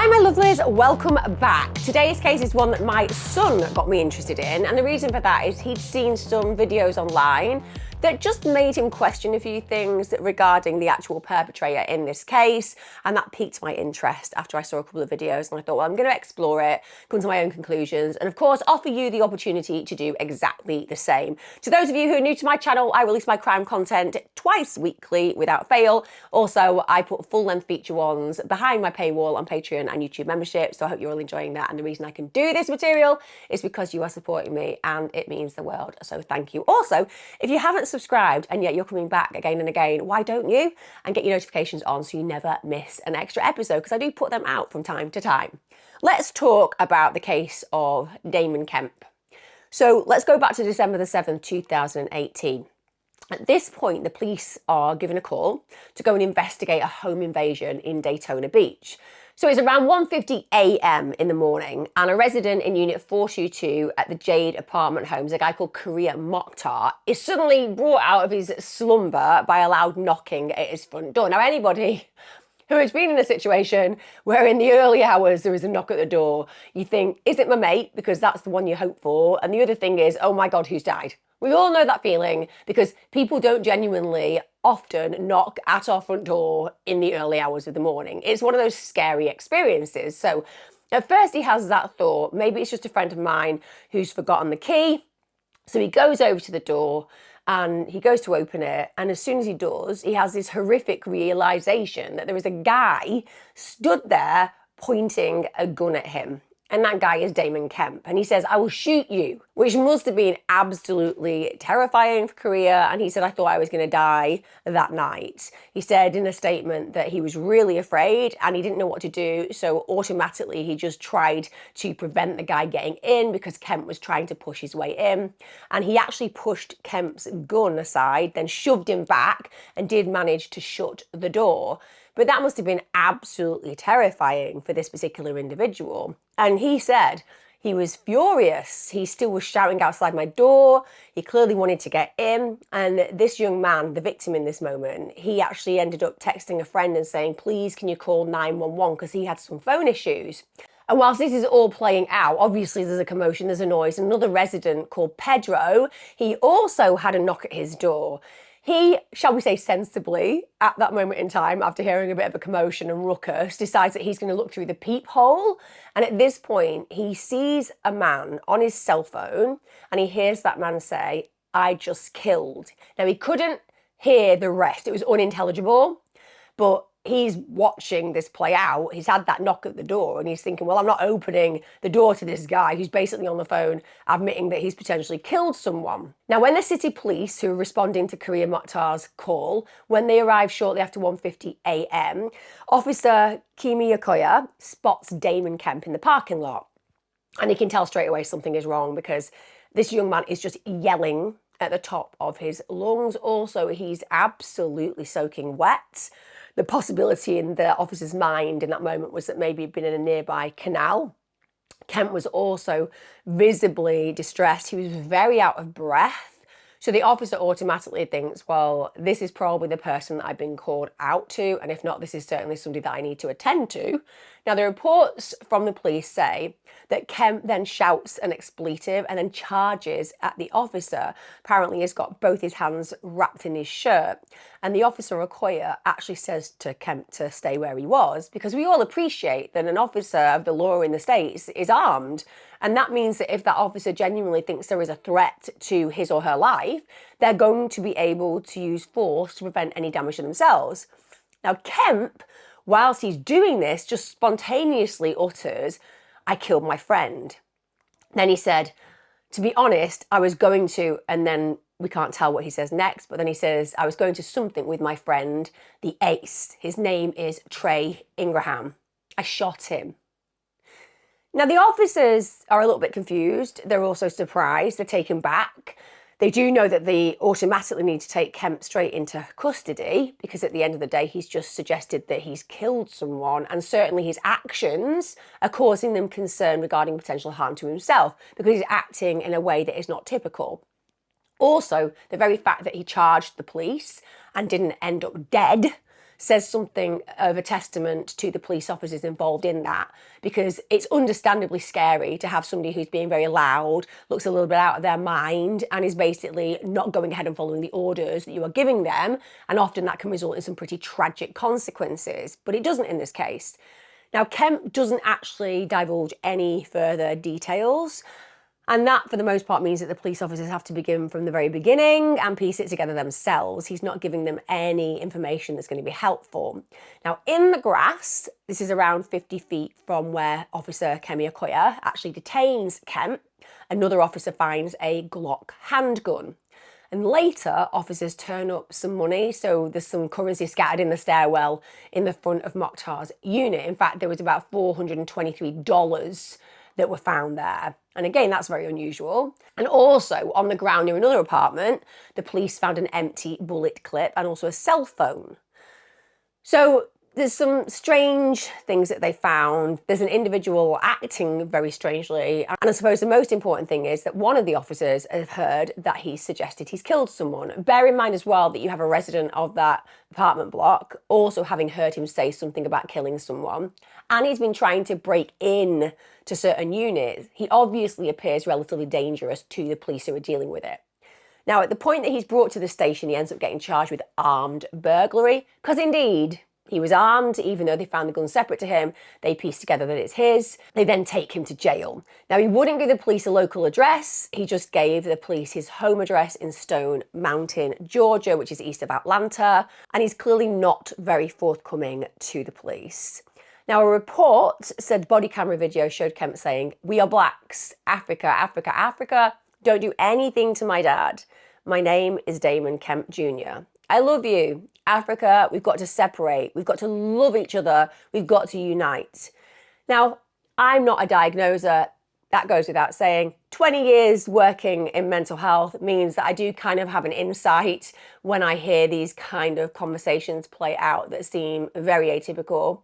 Hi my lovelies, welcome back. Today's case is one that my son got me interested in, and the reason for that is he'd seen some videos online that just made him question a few things regarding the actual perpetrator in this case, and that piqued my interest after I saw a couple of videos, and I thought, well, I'm going to explore it, come to my own conclusions, and of course offer you the opportunity to do exactly the same. To those of you who are new to my channel, I release my crime content twice weekly without fail. Also, I put full-length feature ones behind my paywall on Patreon and YouTube membership, so I hope you're all enjoying that, and the reason I can do this material is because you are supporting me and it means the world, so thank you. Also, if you haven't subscribed and yet you're coming back again and again, why don't you? And get your notifications on so you never miss an extra episode, because I do put them out from time to time. Let's talk about the case of Damon Kemp. So let's go back to December the 7th, 2018. At this point, the police are given a call to go and investigate a home invasion in Daytona Beach. So it's around 1:50 a.m. in the morning, and a resident in Unit 422 at the Jade apartment homes, a guy called Korea Mokhtar, is suddenly brought out of his slumber by a loud knocking at his front door. Now, anybody who has been in a situation where in the early hours there is a knock at the door, you think, is it my mate? Because that's the one you hope for. And the other thing is, oh my God, who's died? We all know that feeling because people don't genuinely often knock at our front door in the early hours of the morning. It's one of those scary experiences. So at first he has that thought, maybe it's just a friend of mine who's forgotten the key. So he goes over to the door and he goes to open it. And as soon as he does, he has this horrific realization that there is a guy stood there pointing a gun at him. And that guy is Damon Kemp. And he says, I will shoot you, which must have been absolutely terrifying for Korea. And he said, I thought I was going to die that night. He said in a statement that he was really afraid and he didn't know what to do. So automatically, he just tried to prevent the guy getting in because Kemp was trying to push his way in. And he actually pushed Kemp's gun aside, then shoved him back and did manage to shut the door. But that must have been absolutely terrifying for this particular individual. And he said he was furious. He still was shouting outside my door. He clearly wanted to get in. And this young man, the victim in this moment, he actually ended up texting a friend and saying, please, can you call 911? Because he had some phone issues. And whilst this is all playing out, obviously there's a commotion, there's a noise. Another resident called Pedro, he also had a knock at his door. He, shall we say sensibly, at that moment in time, after hearing a bit of a commotion and ruckus, decides that he's going to look through the peephole. And at this point, he sees a man on his cell phone and he hears that man say, I just killed. Now, he couldn't hear the rest. It was unintelligible, but he's watching this play out. He's had that knock at the door and he's thinking, well, I'm not opening the door to this guy who's basically on the phone admitting that he's potentially killed someone. Now, when the city police, who are responding to Korea Mokhtar's call, when they arrive shortly after 1:50 a.m., Officer Kimi Yokoya spots Damon Kemp in the parking lot. And he can tell straight away something is wrong because this young man is just yelling at the top of his lungs. Also, he's absolutely soaking wet. The possibility in the officer's mind in that moment was that maybe he'd been in a nearby canal. Kemp was also visibly distressed. He was very out of breath. So the officer automatically thinks, well, this is probably the person that I've been called out to. And if not, this is certainly somebody that I need to attend to. Now, the reports from the police say that Kemp then shouts an expletive and then charges at the officer. Apparently, he's got both his hands wrapped in his shirt. And the officer, Okoye, actually says to Kemp to stay where he was, because we all appreciate that an officer of the law in the States is armed. And that means that if that officer genuinely thinks there is a threat to his or her life, they're going to be able to use force to prevent any damage to themselves. Now, Kemp, whilst he's doing this, just spontaneously utters, I killed my friend. Then he said, to be honest, I was going to, and then we can't tell what he says next, but then he says, I was going to something with my friend, the ace. His name is Trey Ingraham. I shot him. Now, the officers are a little bit confused. They're also surprised. They're taken back. They do know that they automatically need to take Kemp straight into custody because at the end of the day, he's just suggested that he's killed someone, and certainly his actions are causing them concern regarding potential harm to himself because he's acting in a way that is not typical. Also, the very fact that he charged the police and didn't end up dead says something of a testament to the police officers involved in that, because it's understandably scary to have somebody who's being very loud, looks a little bit out of their mind, and is basically not going ahead and following the orders that you are giving them, and often that can result in some pretty tragic consequences, but it doesn't in this case. Now, Kemp doesn't actually divulge any further details, and that, for the most part, means that the police officers have to begin from the very beginning and piece it together themselves. He's not giving them any information that's going to be helpful. Now, in the grass, this is around 50 feet from where Officer Kemi Okoya actually detains Kemp, another officer finds a Glock handgun. And later, officers turn up some money, so there's some currency scattered in the stairwell in the front of Mokhtar's unit. In fact, there was about $423 that were found there. And again, that's very unusual. And also, on the ground near another apartment, the police found an empty bullet clip and also a cell phone. So there's some strange things that they found. There's an individual acting very strangely. And I suppose the most important thing is that one of the officers have heard that he suggested he's killed someone. Bear in mind as well that you have a resident of that apartment block also having heard him say something about killing someone. And he's been trying to break in to certain units. He obviously appears relatively dangerous to the police who are dealing with it. Now, at the point that he's brought to the station, he ends up getting charged with armed burglary, because indeed, he was armed. Even though they found the gun separate to him, they pieced together that it's his. They then take him to jail. Now, he wouldn't give the police a local address. He just gave the police his home address in Stone Mountain, Georgia, which is east of Atlanta. And he's clearly not very forthcoming to the police. Now, a report said body camera video showed Kemp saying, "We are blacks. Africa, Africa, Africa. Don't do anything to my dad. My name is Damon Kemp Jr. I love you. Africa, we've got to separate. We've got to love each other. We've got to unite." Now, I'm not a diagnoser. That goes without saying. 20 years working in mental health means that I do kind of have an insight when I hear these kind of conversations play out that seem very atypical.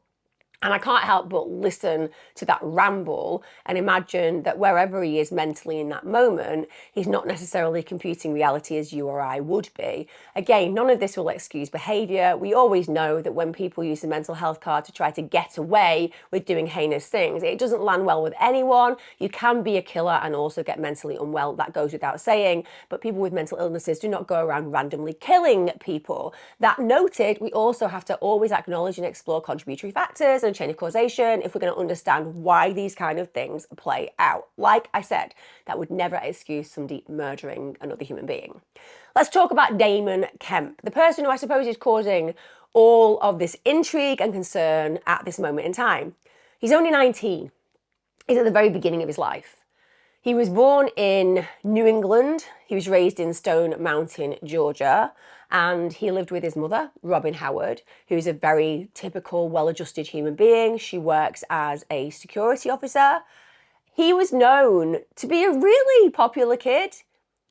And I can't help but listen to that ramble and imagine that wherever he is mentally in that moment, he's not necessarily computing reality as you or I would be. Again, none of this will excuse behaviour. We always know that when people use the mental health card to try to get away with doing heinous things, it doesn't land well with anyone. You can be a killer and also get mentally unwell. That goes without saying. But people with mental illnesses do not go around randomly killing people. That noted, we also have to always acknowledge and explore contributory factors and chain of causation if we're going to understand why these kind of things play out. Like I said, that would never excuse somebody murdering another human being. Let's talk about Damon Kemp, the person who I suppose is causing all of this intrigue and concern at this moment in time. He's only 19. He's at the very beginning of his life. He was born in New England. He was raised in Stone Mountain, Georgia, and he lived with his mother, Robin Howard, who's a very typical, well-adjusted human being. She works as a security officer. He was known to be a really popular kid.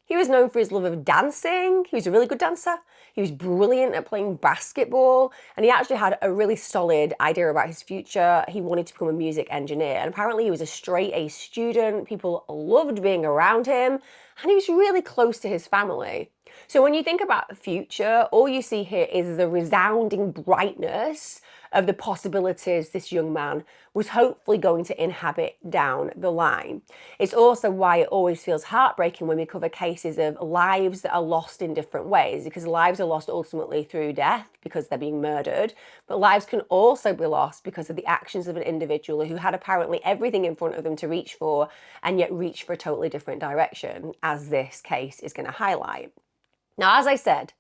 He was known for his love of dancing. He was a really good dancer. He was brilliant at playing basketball, and he actually had a really solid idea about his future. He wanted to become a music engineer, and apparently he was a straight A student. People loved being around him, and he was really close to his family. So when you think about the future, all you see here is the resounding brightness of the possibilities this young man was hopefully going to inhabit down the line. It's also why it always feels heartbreaking when we cover cases of lives that are lost in different ways, because lives are lost ultimately through death because they're being murdered, but lives can also be lost because of the actions of an individual who had apparently everything in front of them to reach for and yet reached for a totally different direction, as this case is going to highlight. Now, as I said,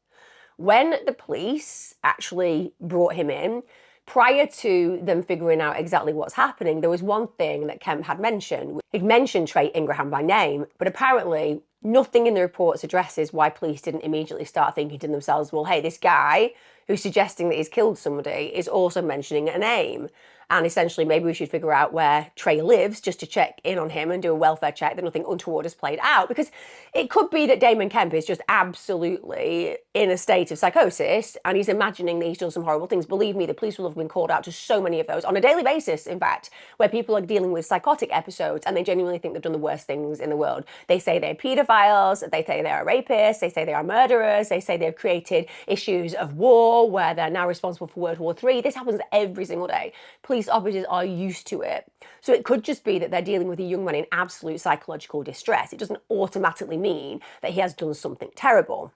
when the police actually brought him in, prior to them figuring out exactly what's happening, there was one thing that Kemp had mentioned. He'd mentioned Trey Ingraham by name, but apparently nothing in the reports addresses why police didn't immediately start thinking to themselves, well, hey, this guy who's suggesting that he's killed somebody is also mentioning a name. And essentially, maybe we should figure out where Trey lives just to check in on him and do a welfare check that nothing untoward has played out. Because it could be that Damon Kemp is just absolutely in a state of psychosis and he's imagining that he's done some horrible things. Believe me, the police will have been called out to so many of those on a daily basis, in fact, where people are dealing with psychotic episodes and they genuinely think they've done the worst things in the world. They say they're pedophiles, they say they are rapists, they say they are murderers, they say they've created issues of war War, where they're now responsible for World War III. This happens every single day. Police officers are used to it. So it could just be that they're dealing with a young man in absolute psychological distress. It doesn't automatically mean that he has done something terrible.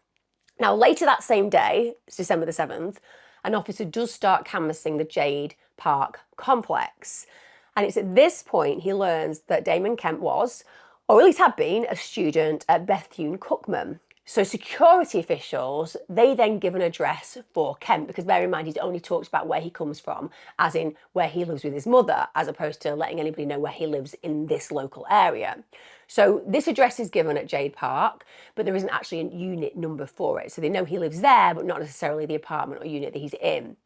Now, later that same day, it's December the 7th, an officer does start canvassing the Jade Park complex. And it's at this point he learns that Damon Kemp was, or at least had been, a student at Bethune-Cookman. So security officials, they then give an address for Kemp, because bear in mind he's only talked about where he comes from, as in where he lives with his mother, as opposed to letting anybody know where he lives in this local area. So this address is given at Jade Park, but there isn't actually a unit number for it. So they know he lives there, but not necessarily the apartment or unit that he's in.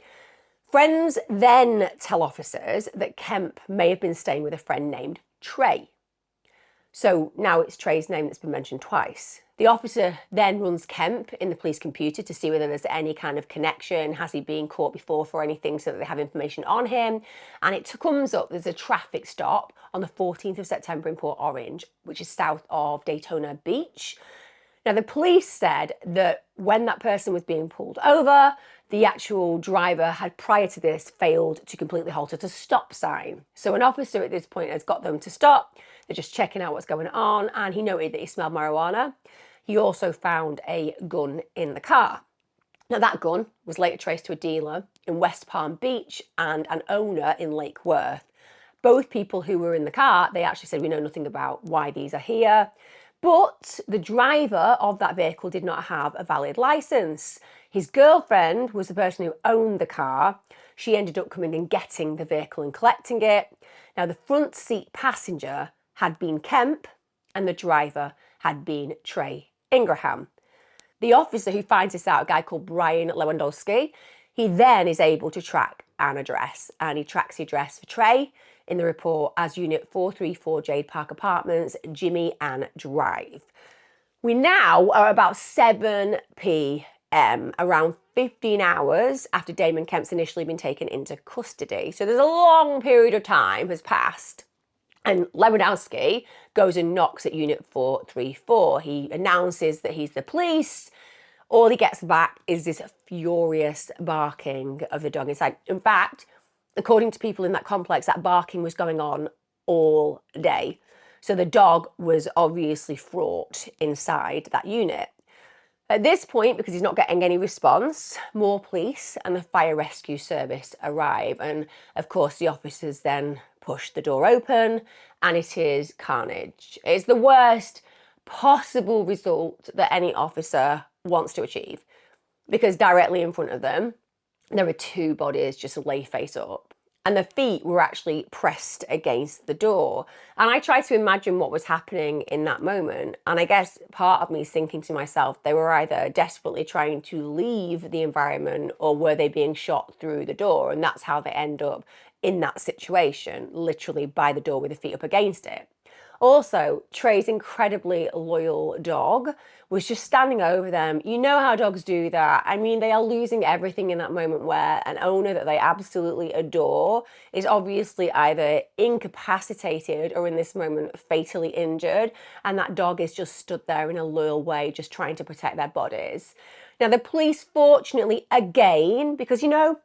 Friends then tell officers that Kemp may have been staying with a friend named Trey. So now it's Trey's name that's been mentioned twice. The officer then runs Kemp in the police computer to see whether there's any kind of connection. Has he been caught before for anything, so that they have information on him? And it comes up, there's a traffic stop on the 14th of September in Port Orange, which is south of Daytona Beach. Now, the police said that when that person was being pulled over, the actual driver had prior to this failed to completely halt at a stop sign. So an officer at this point has got them to stop. They're just checking out what's going on, and he noted that he smelled marijuana. He also found a gun in the car. Now, that gun was later traced to a dealer in West Palm Beach and an owner in Lake Worth. Both people who were in the car, they actually said, we know nothing about why these are here. But the driver of that vehicle did not have a valid license. His girlfriend was the person who owned the car. She ended up coming and getting the vehicle and collecting it. Now, the front seat passenger had been Kemp and the driver had been Trey Ingraham. The officer who finds this out, a guy called Brian Lewandowski, he then is able to track an address, and he tracks the address for Trey in the report as Unit 434 Jade Park Apartments, Jimmy Ann Drive. We now are about 7 p.m, around 15 hours after Damon Kemp's initially been taken into custody. So there's a long period of time has passed. And Lewandowski goes and knocks at Unit 434. He announces that he's the police. All he gets back is this furious barking of the dog inside. In fact, according to people in that complex, that barking was going on all day. So the dog was obviously fraught inside that unit. At this point, because he's not getting any response, more police and the fire rescue service arrive. And of course, the officers then push the door open, and it is carnage. It's the worst possible result that any officer wants to achieve, because directly in front of them, there are 2 bodies just lay face up, and the feet were actually pressed against the door. And I tried to imagine what was happening in that moment. And I guess part of me is thinking to myself, they were either desperately trying to leave the environment, or were they being shot through the door? And that's how they end up in that situation, literally by the door with the feet up against it. Also, Trey's incredibly loyal dog was just standing over them. You know how dogs do that. I mean, they are losing everything in that moment, where an owner that they absolutely adore is obviously either incapacitated or in this moment fatally injured. And that dog is just stood there in a loyal way, just trying to protect their bodies. Now, the police, fortunately, again, because, you know,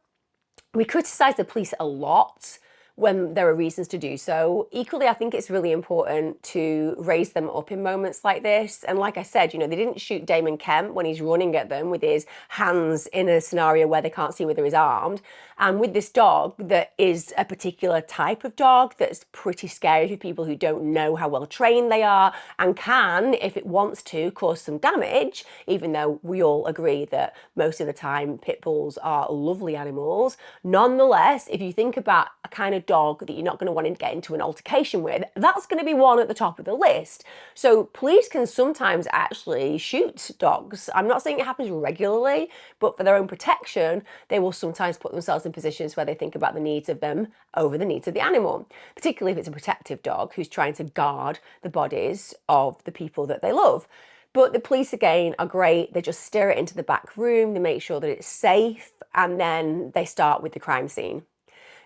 we criticise the police a lot when there are reasons to do so. Equally, I think it's really important to raise them up in moments like this. And like I said, you know, they didn't shoot Damon Kemp when he's running at them with his hands in a scenario where they can't see whether he's armed. And with this dog that is a particular type of dog that's pretty scary for people who don't know how well trained they are, and can, if it wants to, cause some damage, even though we all agree that most of the time pit bulls are lovely animals. Nonetheless, if you think about a kind of dog that you're not going to want to get into an altercation with, that's going to be one at the top of the list. So police can sometimes actually shoot dogs. I'm not saying it happens regularly, but for their own protection, they will sometimes put themselves in positions where they think about the needs of them over the needs of the animal, particularly if it's a protective dog who's trying to guard the bodies of the people that they love. But the police, again, are great. They just steer it into the back room, they make sure that it's safe, and then they start with the crime scene.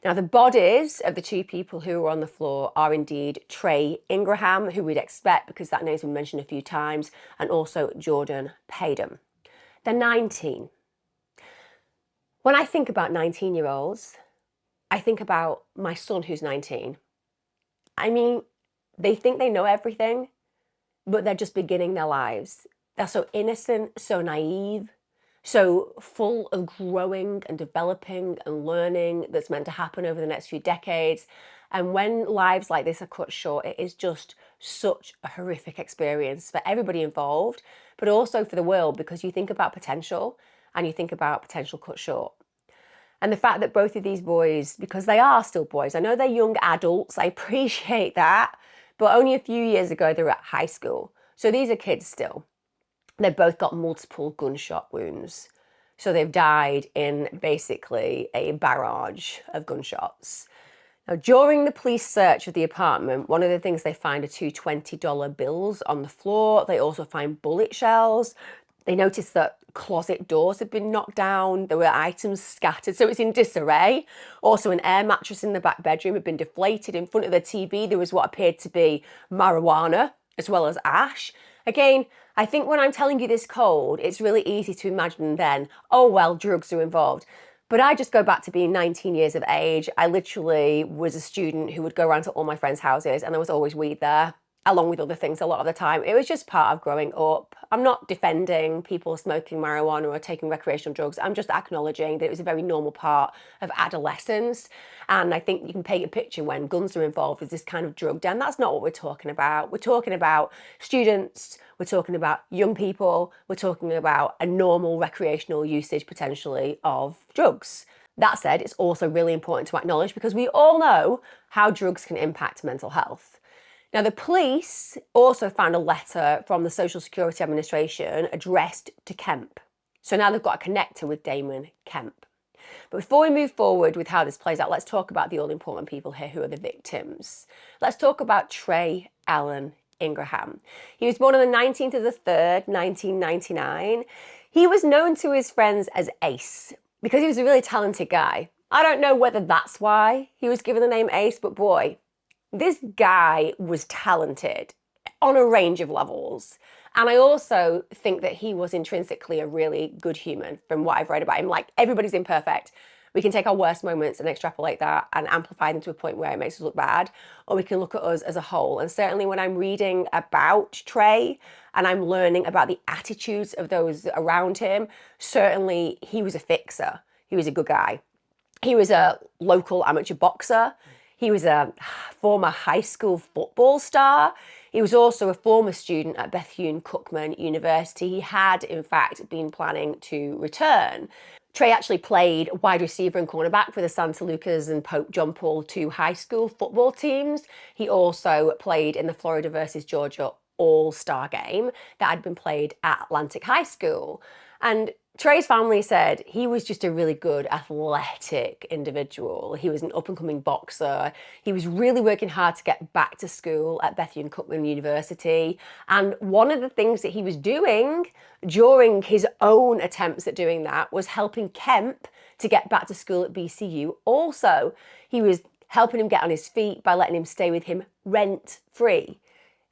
Now, the bodies of the 2 people who were on the floor are indeed Trey Ingraham, who we'd expect because that name's been mentioned a few times, and also Jordan Paden. They're 19. When I think about 19-year-olds, I think about my son who's 19. I mean, they think they know everything, but they're just beginning their lives. They're so innocent, so naive, so full of growing and developing and learning that's meant to happen over the next few decades. And when lives like this are cut short, it is just such a horrific experience for everybody involved, but also for the world, because you think about potential and you think about potential cut short. And the fact that both of these boys, because they are still boys, I know they're young adults, I appreciate that, but only a few years ago they were at high school. So these are kids still. They've both got multiple gunshot wounds. So they've died in basically a barrage of gunshots. Now, during the police search of the apartment, one of the things they find are two $20 bills on the floor. They also find bullet shells. They noticed that closet doors had been knocked down. There were items scattered, so it's in disarray. Also, an air mattress in the back bedroom had been deflated. In front of the TV, there was what appeared to be marijuana, as well as ash. Again, I think when I'm telling you this cold, it's really easy to imagine then, oh, well, drugs are involved. But I just go back to being 19 years of age. I literally was a student who would go around to all my friends' houses, and there was always weed there, along with other things a lot of the time. It was just part of growing up. I'm not defending people smoking marijuana or taking recreational drugs. I'm just acknowledging that it was a very normal part of adolescence. And I think you can paint a picture when guns are involved with this kind of drug den. That's not what we're talking about. We're talking about students, we're talking about young people, we're talking about a normal recreational usage potentially of drugs. That said, it's also really important to acknowledge, because we all know how drugs can impact mental health. Now, the police also found a letter from the Social Security Administration addressed to Kemp. So now they've got a connector with Damon Kemp. But before we move forward with how this plays out, let's talk about the all-important people here who are the victims. Let's talk about Trey Allen Ingraham. He was born on the 19th of the 3rd, 1999. He was known to his friends as Ace because he was a really talented guy. I don't know whether that's why he was given the name Ace, but boy, this guy was talented on a range of levels. And I also think that he was intrinsically a really good human from what I've read about him. Like, everybody's imperfect. We can take our worst moments and extrapolate that and amplify them to a point where it makes us look bad, or we can look at us as a whole. And certainly when I'm reading about Trey and I'm learning about the attitudes of those around him, certainly he was a fixer. He was a good guy. He was a local amateur boxer. He was a former high school football star. He was also a former student at Bethune-Cookman University. He had, in fact, been planning to return. Trey actually played wide receiver and cornerback for the Santa Lucas and Pope John Paul II high school football teams. He also played in the Florida versus Georgia All-Star game that had been played at Atlantic High School. And Trey's family said he was just a really good athletic individual. He was an up-and-coming boxer. He was really working hard to get back to school at Bethune-Cookman University. And one of the things that he was doing during his own attempts at doing that was helping Kemp to get back to school at BCU. Also, he was helping him get on his feet by letting him stay with him rent-free.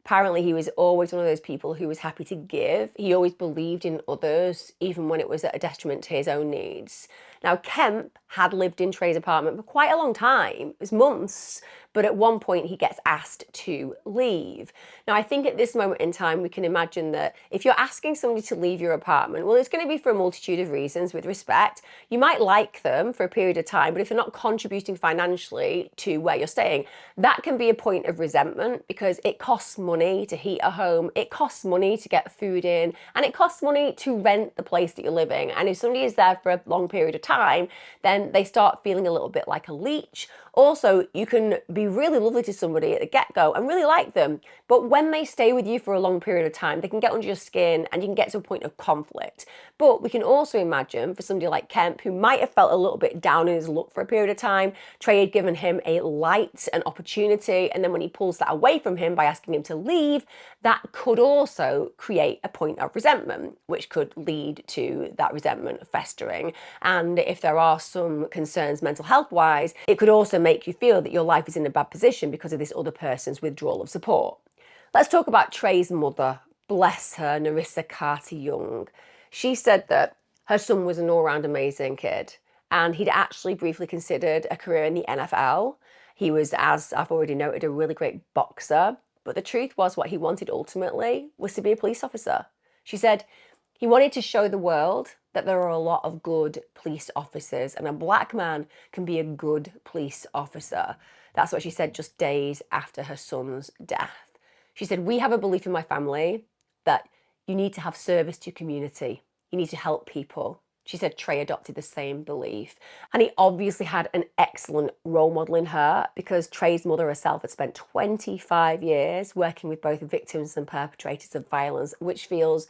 Apparently, he was always one of those people who was happy to give. He always believed in others, even when it was at a detriment to his own needs. Now, Kemp had lived in Trey's apartment for quite a long time. It was months, but at one point he gets asked to leave. Now, I think at this moment in time, we can imagine that if you're asking somebody to leave your apartment, well, it's going to be for a multitude of reasons with respect. You might like them for a period of time, but if they're not contributing financially to where you're staying, that can be a point of resentment, because it costs money to heat a home, it costs money to get food in, and it costs money to rent the place that you're living. And if somebody is there for a long period of time, then they start feeling a little bit like a leech. Also, you can be really lovely to somebody at the get-go and really like them, but when they stay with you for a long period of time, they can get under your skin and you can get to a point of conflict. But we can also imagine for somebody like Kemp, who might have felt a little bit down in his luck for a period of time, Trey had given him a light, an opportunity, and then when he pulls that away from him by asking him to leave, that could also create a point of resentment, which could lead to that resentment festering. And if there are some concerns mental health-wise, it could also make you feel that your life is in a bad position because of this other person's withdrawal of support. Let's talk about Trey's mother. Bless her, Narissa Carter Young. She said that her son was an all-round amazing kid, and he'd actually briefly considered a career in the NFL. He was, as I've already noted, a really great boxer. But the truth was, what he wanted ultimately was to be a police officer. She said he wanted to show the world that there are a lot of good police officers, and a black man can be a good police officer. That's what she said just days after her son's death. She said, we have a belief in my family that you need to have service to your community. You need to help people. She said Trey adopted the same belief. And he obviously had an excellent role model in her, because Trey's mother herself had spent 25 years working with both victims and perpetrators of violence, which feels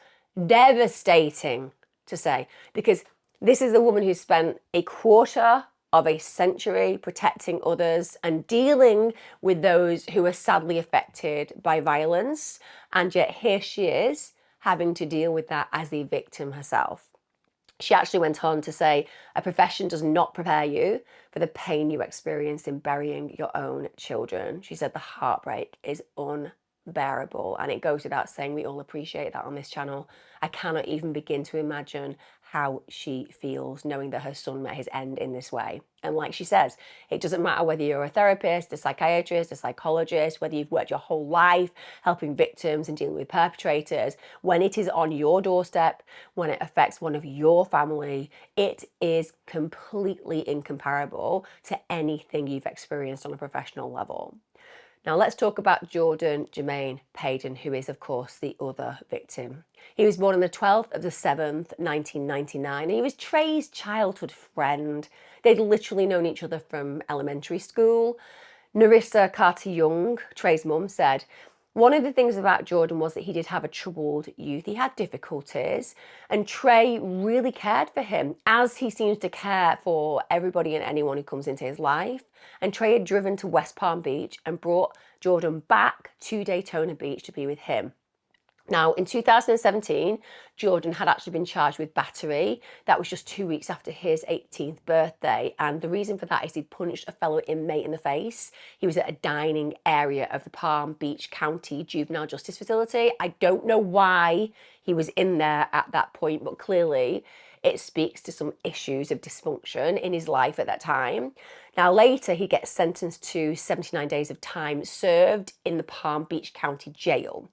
devastating to say, because this is a woman who spent a quarter of a century protecting others and dealing with those who are sadly affected by violence. And yet here she is having to deal with that as a victim herself. She actually went on to say, a profession does not prepare you for the pain you experience in burying your own children. She said the heartbreak is unbearable, and it goes without saying we all appreciate that on this channel. I cannot even begin to imagine how she feels knowing that her son met his end in this way. And like she says, it doesn't matter whether you're a therapist, a psychiatrist, a psychologist, whether you've worked your whole life helping victims and dealing with perpetrators, when it is on your doorstep, when it affects one of your family, it is completely incomparable to anything you've experienced on a professional level. Now let's talk about Jordan Jermaine Paden, who is of course the other victim. He was born on the 12th of the 7th, 1999, and he was Trey's childhood friend. They'd literally known each other from elementary school. Narissa Carter-Young, Trey's mum, said, one of the things about Jordan was that he did have a troubled youth. He had difficulties, and Trey really cared for him, as he seems to care for everybody and anyone who comes into his life. And Trey had driven to West Palm Beach and brought Jordan back to Daytona Beach to be with him. Now, in 2017, Jordan had actually been charged with battery. That was just 2 weeks after his 18th birthday. And the reason for that is he'd punched a fellow inmate in the face. He was at a dining area of the Palm Beach County Juvenile Justice Facility. I don't know why he was in there at that point, but clearly it speaks to some issues of dysfunction in his life at that time. Now, later, he gets sentenced to 79 days of time served in the Palm Beach County Jail.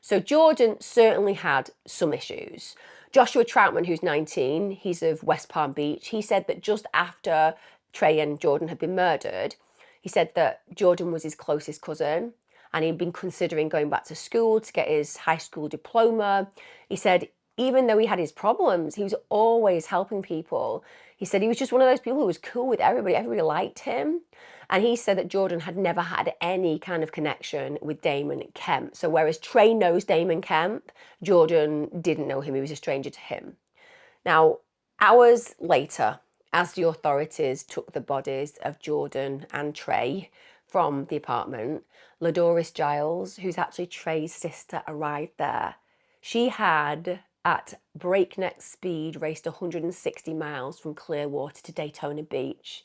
So Jordan certainly had some issues. Joshua Troutman, who's 19, he's of West Palm Beach, he said that just after Trey and Jordan had been murdered, he said that Jordan was his closest cousin, and he'd been considering going back to school to get his high school diploma. He said even though he had his problems, he was always helping people. He said he was just one of those people who was cool with everybody. Everybody liked him. And he said that Jordan had never had any kind of connection with Damon Kemp. So whereas Trey knows Damon Kemp, Jordan didn't know him. He was a stranger to him. Now, hours later, as the authorities took the bodies of Jordan and Trey from the apartment, Ladoris Giles, who's actually Trey's sister, arrived there. She had, at breakneck speed, raced 160 miles from Clearwater to Daytona Beach.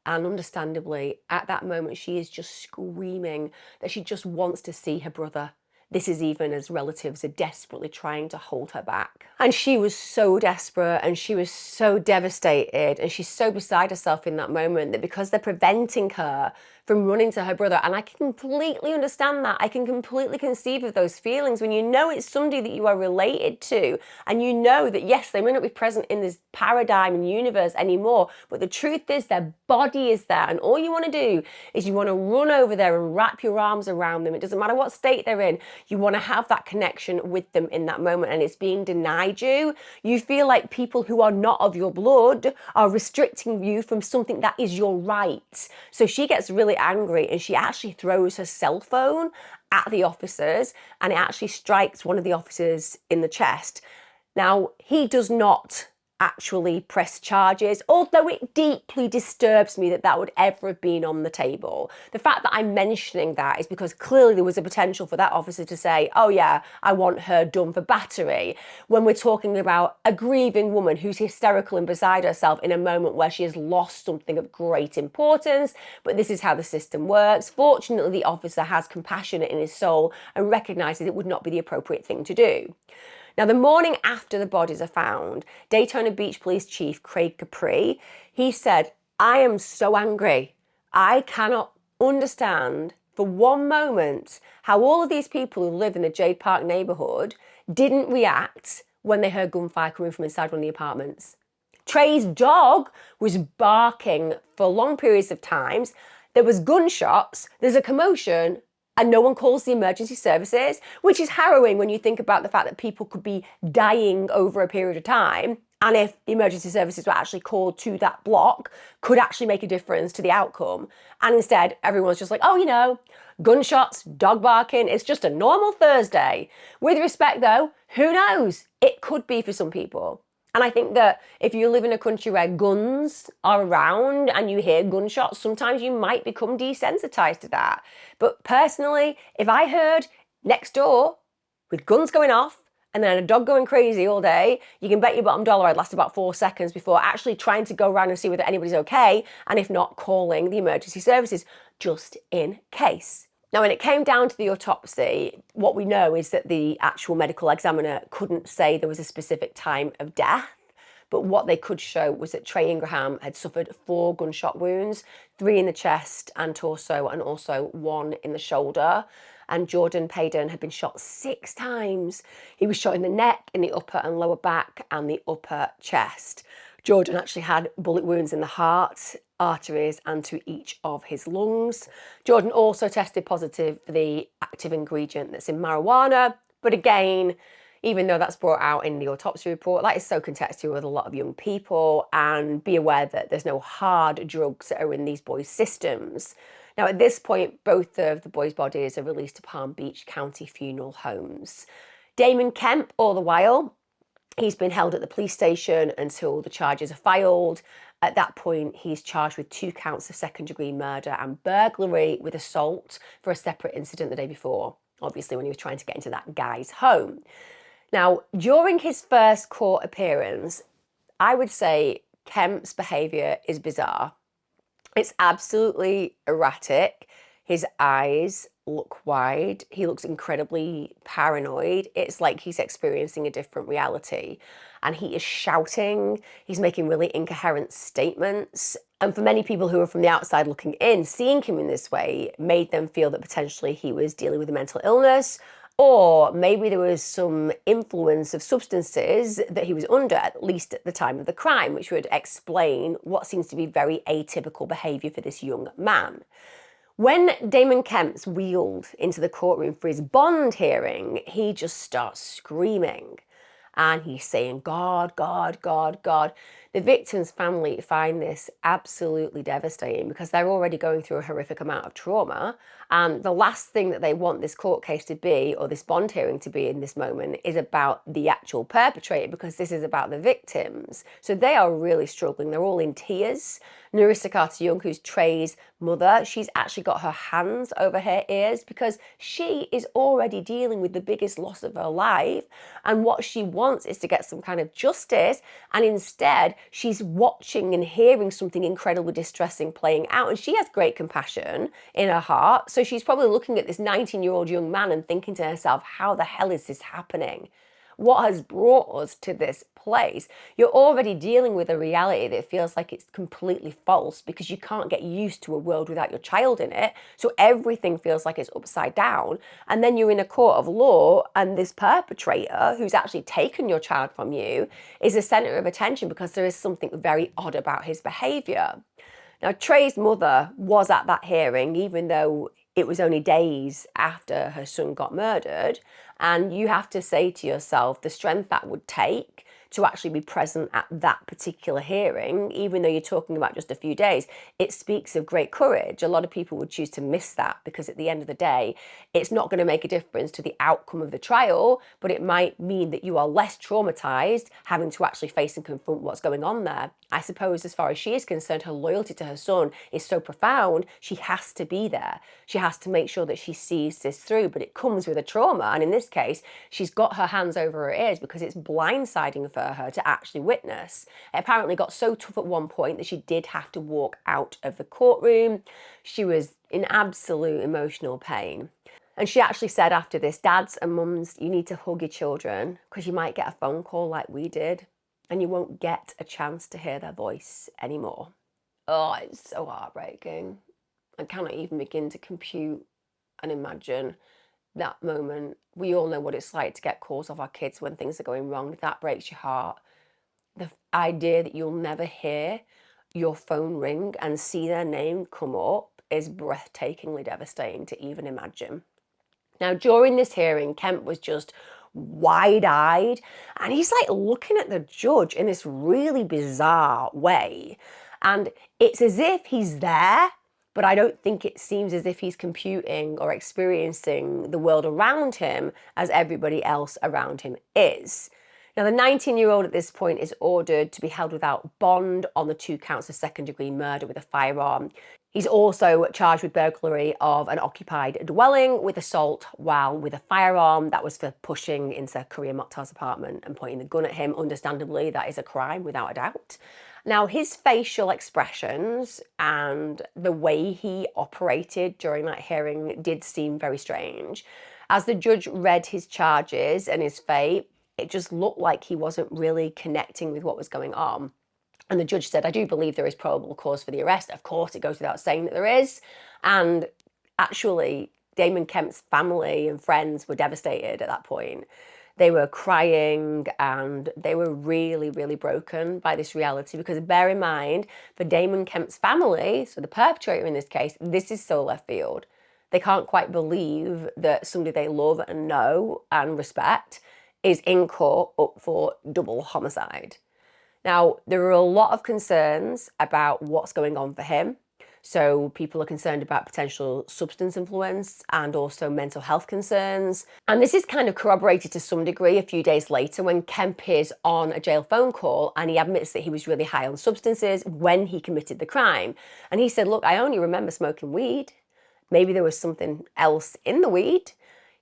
And understandably, at that moment, she is just screaming that she just wants to see her brother. This is even as relatives are desperately trying to hold her back. And she was so desperate and she was so devastated and she's so beside herself in that moment that because they're preventing her from running to her brother, and I can completely understand that. I can completely conceive of those feelings when you know it's somebody that you are related to and you know that, yes, they may not be present in this paradigm and universe anymore, but the truth is their body is there, and all you want to do is you want to run over there and wrap your arms around them. It doesn't matter what state they're in. You want to have that connection with them in that moment, and it's being denied you. You feel like people who are not of your blood are restricting you from something that is your right. So she gets really angry and she actually throws her cell phone at the officers, and it actually strikes one of the officers in the chest. Now, he does not actually press charges, although it deeply disturbs me that that would ever have been on the table. The fact that I'm mentioning that is because clearly there was a potential for that officer to say, oh yeah, I want her done for battery, when we're talking about a grieving woman who's hysterical and beside herself in a moment where she has lost something of great importance. But this is how the system works. Fortunately, the officer has compassion in his soul and recognises it would not be the appropriate thing to do. Now, the morning after the bodies are found, Daytona Beach Police Chief Craig Capri, he said, "I am so angry. I cannot understand for one moment how all of these people who live in the Jade Park neighborhood didn't react when they heard gunfire coming from inside one of the apartments." Trey's dog was barking for long periods of times. There was gunshots, there's a commotion, and no one calls the emergency services, which is harrowing when you think about the fact that people could be dying over a period of time. And if the emergency services were actually called to that block, could actually make a difference to the outcome. And instead, everyone's just like, oh, you know, gunshots, dog barking, it's just a normal Thursday. With respect though, who knows? It could be for some people. And I think that if you live in a country where guns are around and you hear gunshots, sometimes you might become desensitized to that. But personally, if I heard next door with guns going off and then a dog going crazy all day, you can bet your bottom dollar I'd last about 4 seconds before actually trying to go around and see whether anybody's okay, and if not, calling the emergency services just in case. Now, when it came down to the autopsy, what we know is that the actual medical examiner couldn't say there was a specific time of death, but what they could show was that Trey Ingraham had suffered 4 gunshot wounds, 3 in the chest and torso, and also 1 in the shoulder. And Jordan Paden had been shot 6 times. He was shot in the neck, in the upper and lower back, and the upper chest. Jordan actually had bullet wounds in the heart, arteries, and to each of his lungs. Jordan also tested positive for the active ingredient that's in marijuana, but again, even though that's brought out in the autopsy report, that is so contextual with a lot of young people, and be aware that there's no hard drugs that are in these boys' systems. Now, at this point, both of the boys' bodies are released to Palm Beach County funeral homes. Damon Kemp, all the while, he's been held at the police station until the charges are filed. At that point, he's charged with 2 counts of second-degree murder and burglary with assault for a separate incident the day before, obviously when he was trying to get into that guy's home. Now, during his first court appearance, I would say Kemp's behaviour is bizarre. It's absolutely erratic. His eyes look wide. He looks incredibly paranoid. It's like he's experiencing a different reality. And he is shouting. He's making really incoherent statements. And for many people who are from the outside looking in, seeing him in this way made them feel that potentially he was dealing with a mental illness, or maybe there was some influence of substances that he was under, at least at the time of the crime, which would explain what seems to be very atypical behaviour for this young man. When Damon Kemp's wheeled into the courtroom for his bond hearing, he just starts screaming. And he's saying, God, God, God, God. The victim's family find this absolutely devastating because they're already going through a horrific amount of trauma. And the last thing that they want this court case to be, or this bond hearing to be in this moment, is about the actual perpetrator, because this is about the victims. So they are really struggling. They're all in tears. Narissa Carter-Young, who's Trey's mother, she's actually got her hands over her ears because she is already dealing with the biggest loss of her life. And what she wants is to get some kind of justice. And instead, she's watching and hearing something incredibly distressing playing out. And she has great compassion in her heart. So she's probably looking at this 19-year-old young man and thinking to herself, how the hell is this happening? What has brought us to this place? You're already dealing with a reality that feels like it's completely false because you can't get used to a world without your child in it. So everything feels like it's upside down. And then you're in a court of law and this perpetrator who's actually taken your child from you is a center of attention because there is something very odd about his behavior. Now, Trey's mother was at that hearing, even though it was only days after her son got murdered. And you have to say to yourself the strength that would take to actually be present at that particular hearing, even though you're talking about just a few days, it speaks of great courage. A lot of people would choose to miss that because at the end of the day, it's not going to make a difference to the outcome of the trial, but it might mean that you are less traumatized having to actually face and confront what's going on there. I suppose as far as she is concerned, her loyalty to her son is so profound, she has to be there. She has to make sure that she sees this through, but it comes with a trauma. And in this case, she's got her hands over her ears because it's blindsiding for her to actually witness. It apparently got so tough at one point that she did have to walk out of the courtroom. She was in absolute emotional pain. And she actually said after this, dads and mums, you need to hug your children because you might get a phone call like we did and you won't get a chance to hear their voice anymore. Oh, it's so heartbreaking. I cannot even begin to compute and imagine that moment. We all know what it's like to get calls off our kids when things are going wrong. That breaks your heart. The idea that you'll never hear your phone ring and see their name come up is breathtakingly devastating to even imagine. Now, during this hearing, Kemp was just wide-eyed and he's like looking at the judge in this really bizarre way. And it's as if he's there, but I don't think it seems as if he's computing or experiencing the world around him as everybody else around him is. Now, the 19-year-old at this point is ordered to be held without bond on the 2 counts of second-degree murder with a firearm. He's also charged with burglary of an occupied dwelling with assault while with a firearm. That was for pushing into Korea Mokhtar's apartment and pointing the gun at him. Understandably, that is a crime without a doubt. Now, his facial expressions and the way he operated during that hearing did seem very strange. As the judge read his charges and his fate, it just looked like he wasn't really connecting with what was going on. And the judge said, I do believe there is probable cause for the arrest. Of course, it goes without saying that there is. And actually, Damon Kemp's family and friends were devastated at that point. They were crying and they were really, really broken by this reality, because bear in mind, for Damon Kemp's family, so the perpetrator in this case, this is so left field. They can't quite believe that somebody they love and know and respect is in court up for double homicide. Now, there are a lot of concerns about what's going on for him. So people are concerned about potential substance influence and also mental health concerns. And this is kind of corroborated to some degree a few days later when Kemp is on a jail phone call and he admits that he was really high on substances when he committed the crime. And he said, look, I only remember smoking weed. Maybe there was something else in the weed.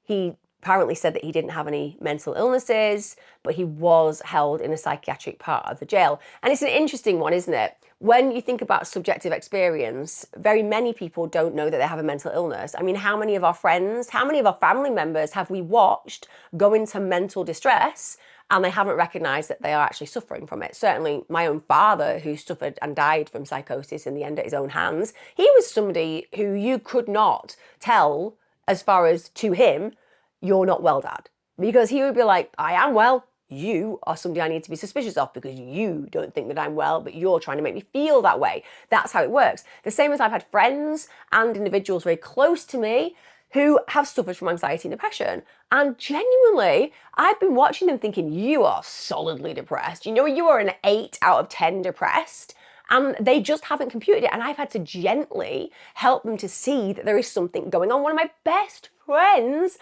He apparently said that he didn't have any mental illnesses, but he was held in a psychiatric part of the jail. And it's an interesting one, isn't it? When you think about subjective experience, very many people don't know that they have a mental illness. I mean, how many of our friends, how many of our family members have we watched go into mental distress and they haven't recognized that they are actually suffering from it? Certainly my own father, who suffered and died from psychosis in the end at his own hands, he was somebody who you could not tell, as far as to him, you're not well, Dad. Because he would be like, I am well. You are somebody I need to be suspicious of because you don't think that I'm well, but you're trying to make me feel that way. That's how it works. The same as I've had friends and individuals very close to me who have suffered from anxiety and depression. And genuinely, I've been watching them thinking, you are solidly depressed. You know, you are an 8 out of 10 depressed. And they just haven't computed it. And I've had to gently help them to see that there is something going on. One of my best friends,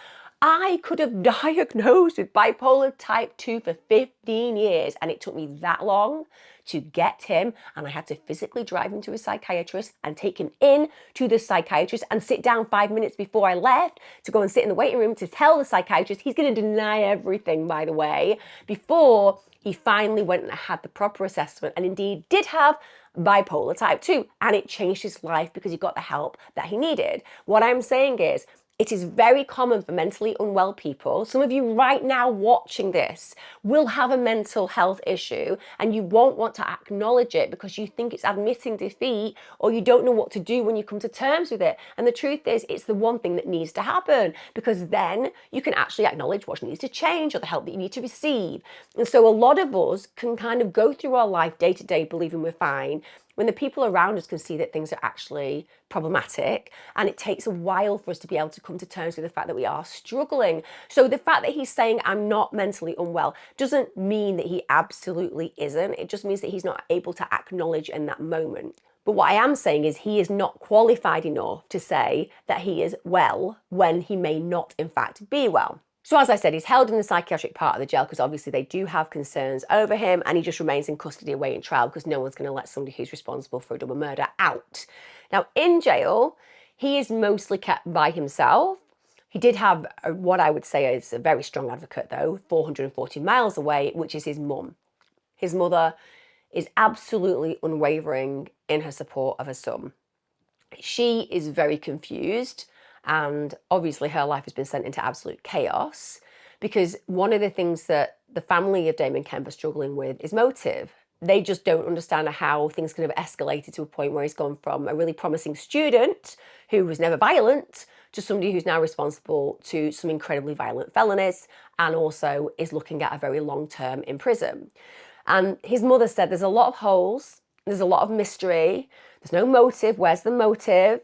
I could have diagnosed with bipolar type 2 for 15 years, and it took me that long to get him, and I had to physically drive him to a psychiatrist and take him in to the psychiatrist and sit down 5 minutes before I left to go and sit in the waiting room to tell the psychiatrist he's going to deny everything, by the way, before he finally went and had the proper assessment and indeed did have bipolar type 2, and it changed his life because he got the help that he needed. What I'm saying is, it is very common for mentally unwell people. Some of you right now watching this will have a mental health issue and you won't want to acknowledge it because you think it's admitting defeat or you don't know what to do when you come to terms with it. And the truth is, it's the one thing that needs to happen, because then you can actually acknowledge what needs to change or the help that you need to receive. And so a lot of us can kind of go through our life day to day believing we're fine, when the people around us can see that things are actually problematic, and it takes a while for us to be able to come to terms with the fact that we are struggling. So the fact that he's saying I'm not mentally unwell doesn't mean that he absolutely isn't. It just means that he's not able to acknowledge in that moment. But what I am saying is he is not qualified enough to say that he is well when he may not in fact be well. So as I said, he's held in the psychiatric part of the jail because obviously they do have concerns over him, and he just remains in custody awaiting trial because no one's going to let somebody who's responsible for a double murder out. Now in jail, he is mostly kept by himself. He did have what I would say is a very strong advocate though, 440 miles away, which is his mum. His mother is absolutely unwavering in her support of her son. She is very confused And obviously her life has been sent into absolute chaos, because one of the things that the family of Damon Kemp are struggling with is motive. They just don't understand how things could have escalated to a point where he's gone from a really promising student who was never violent to somebody who's now responsible to some incredibly violent felonies and also is looking at a very long term in prison. And his mother said there's a lot of holes, there's a lot of mystery, there's no motive, where's the motive?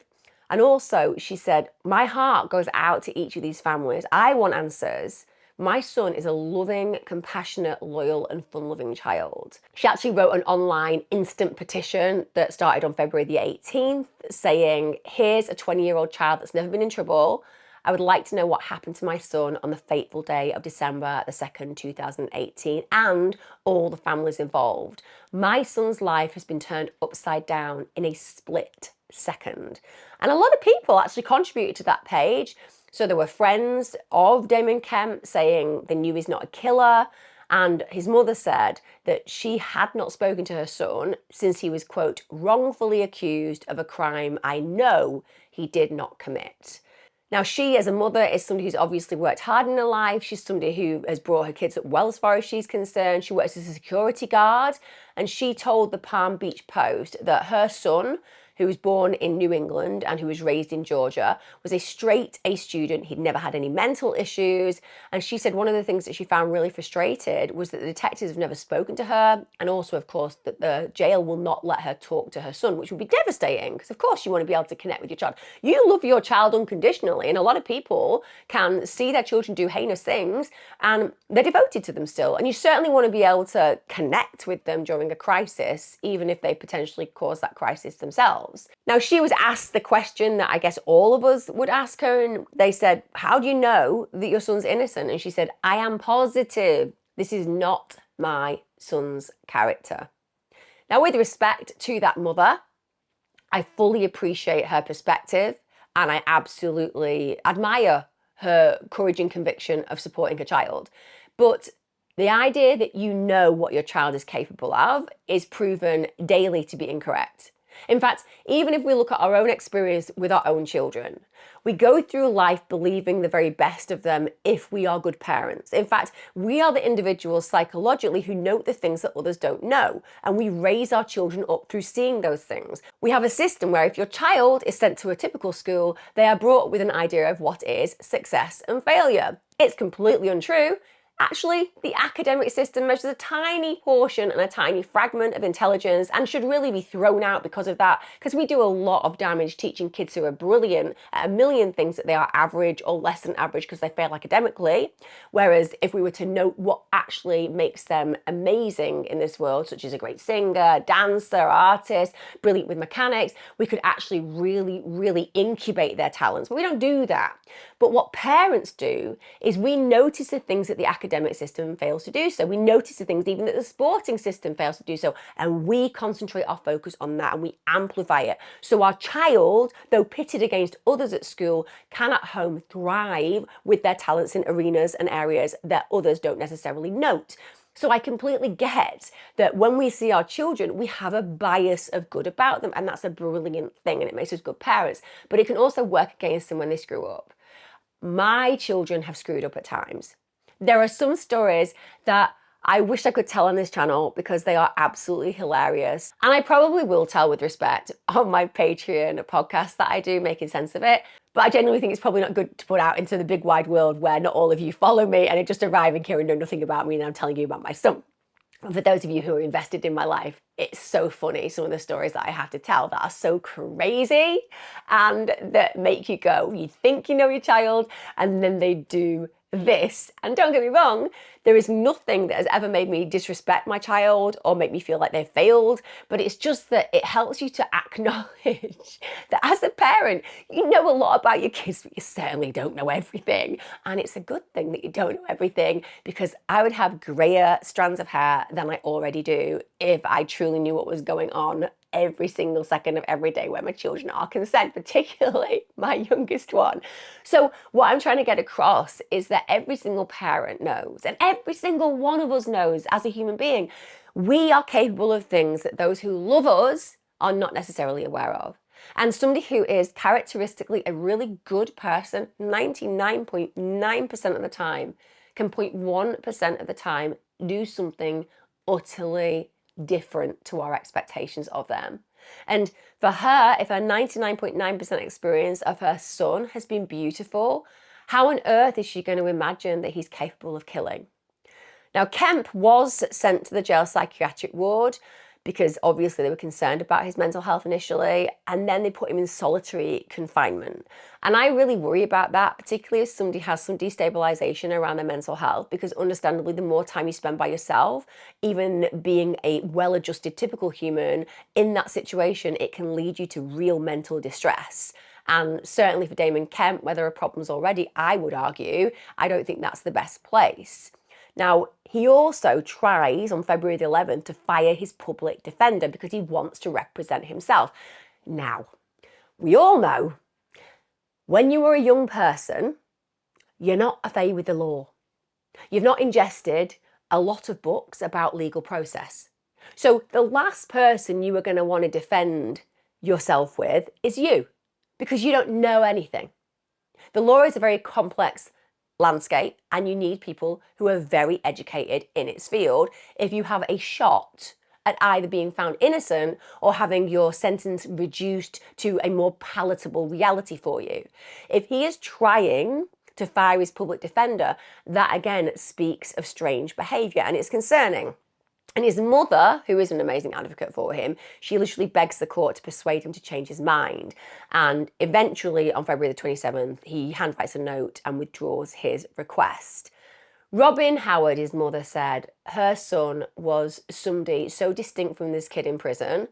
And also she said, my heart goes out to each of these families. I want answers. My son is a loving, compassionate, loyal and fun-loving child. She actually wrote an online instant petition that started on February the 18th saying, here's a 20-year-old child that's never been in trouble. I would like to know what happened to my son on the fateful day of December the 2nd, 2018, and all the families involved. My son's life has been turned upside down in a split second. And a lot of people actually contributed to that page. So there were friends of Damon Kemp saying they knew he's not a killer. And his mother said that she had not spoken to her son since he was, quote, wrongfully accused of a crime I know he did not commit. Now, she as a mother is somebody who's obviously worked hard in her life. She's somebody who has brought her kids up well as far as she's concerned. She works as a security guard, and she told the Palm Beach Post that her son, who was born in New England and who was raised in Georgia, was a straight A student. He'd never had any mental issues. And she said one of the things that she found really frustrated was that the detectives have never spoken to her. And also, of course, that the jail will not let her talk to her son, which would be devastating because, of course, you want to be able to connect with your child. You love your child unconditionally. And a lot of people can see their children do heinous things and they're devoted to them still. And you certainly want to be able to connect with them during a crisis, even if they potentially cause that crisis themselves. Now, she was asked the question that I guess all of us would ask her, and they said, how do you know that your son's innocent? And she said, I am positive this is not my son's character. Now, with respect to that mother, I fully appreciate her perspective and I absolutely admire her courage and conviction of supporting her child. But the idea that you know what your child is capable of is proven daily to be incorrect. In fact, even if we look at our own experience with our own children, we go through life believing the very best of them if we are good parents. In fact, we are the individuals psychologically who note the things that others don't know, and we raise our children up through seeing those things. We have a system where if your child is sent to a typical school, they are brought up with an idea of what is success and failure. It's completely untrue. Actually, the academic system measures a tiny portion and a tiny fragment of intelligence and should really be thrown out because of that, because we do a lot of damage teaching kids who are brilliant at a million things that they are average or less than average because they fail academically. Whereas if we were to note what actually makes them amazing in this world, such as a great singer, dancer, artist, brilliant with mechanics, we could actually really incubate their talents. But we don't do that. But what parents do is we notice the things that the academic system fails to do so. We notice the things even that the sporting system fails to do so. And we concentrate our focus on that and we amplify it. So our child, though pitted against others at school, can at home thrive with their talents in arenas and areas that others don't necessarily note. So I completely get that when we see our children, we have a bias of good about them. And that's a brilliant thing and it makes us good parents. But it can also work against them when they screw up. My children have screwed up at times. There are some stories that I wish I could tell on this channel because they are absolutely hilarious. And I probably will tell with respect on my Patreon podcast that I do, Making Sense of It. But I genuinely think it's probably not good to put out into the big wide world where not all of you follow me and are just arriving here and know nothing about me and I'm telling you about my son. And for those of you who are invested in my life, it's so funny, some of the stories that I have to tell that are so crazy and that make you go, you think you know your child, and then they do this. And don't get me wrong, there is nothing that has ever made me disrespect my child or make me feel like they've failed, but it's just that it helps you to acknowledge that as a parent, you know a lot about your kids, but you certainly don't know everything. And it's a good thing that you don't know everything, because I would have grayer strands of hair than I already do if I truly knew what was going on every single second of every day where my children are concerned, particularly my youngest one. So what I'm trying to get across is that every single parent knows, and every single one of us knows as a human being, we are capable of things that those who love us are not necessarily aware of. and somebody who is characteristically a really good person 99.9% of the time can 0.1% of the time do something utterly different to our expectations of them. And for her, if her 99.9% experience of her son has been beautiful, how on earth is she going to imagine that he's capable of killing? Now, Kemp was sent to the jail psychiatric ward because obviously they were concerned about his mental health initially, and then they put him in solitary confinement. And I really worry about that, particularly if somebody has some destabilization around their mental health, because understandably, the more time you spend by yourself, even being a well-adjusted typical human in that situation, it can lead you to real mental distress. And certainly for Damon Kemp, where there are problems already, I would argue, I don't think that's the best place. Now, he also tries on February the 11th to fire his public defender because he wants to represent himself. Now, we all know when you are a young person, you're not afraid with the law. You've not ingested a lot of books about legal process. So the last person you are going to want to defend yourself with is you, because you don't know anything. The law is a very complex landscape, and you need people who are very educated in its field if you have a shot at either being found innocent or having your sentence reduced to a more palatable reality for you. If he is trying to fire his public defender, that again speaks of strange behaviour, and it's concerning. And his mother, who is an amazing advocate for him, she literally begs the court to persuade him to change his mind. And eventually, on February the 27th, he handwrites a note and withdraws his request. Robin Howard, his mother, said her son was somebody so distinct from this kid in prison.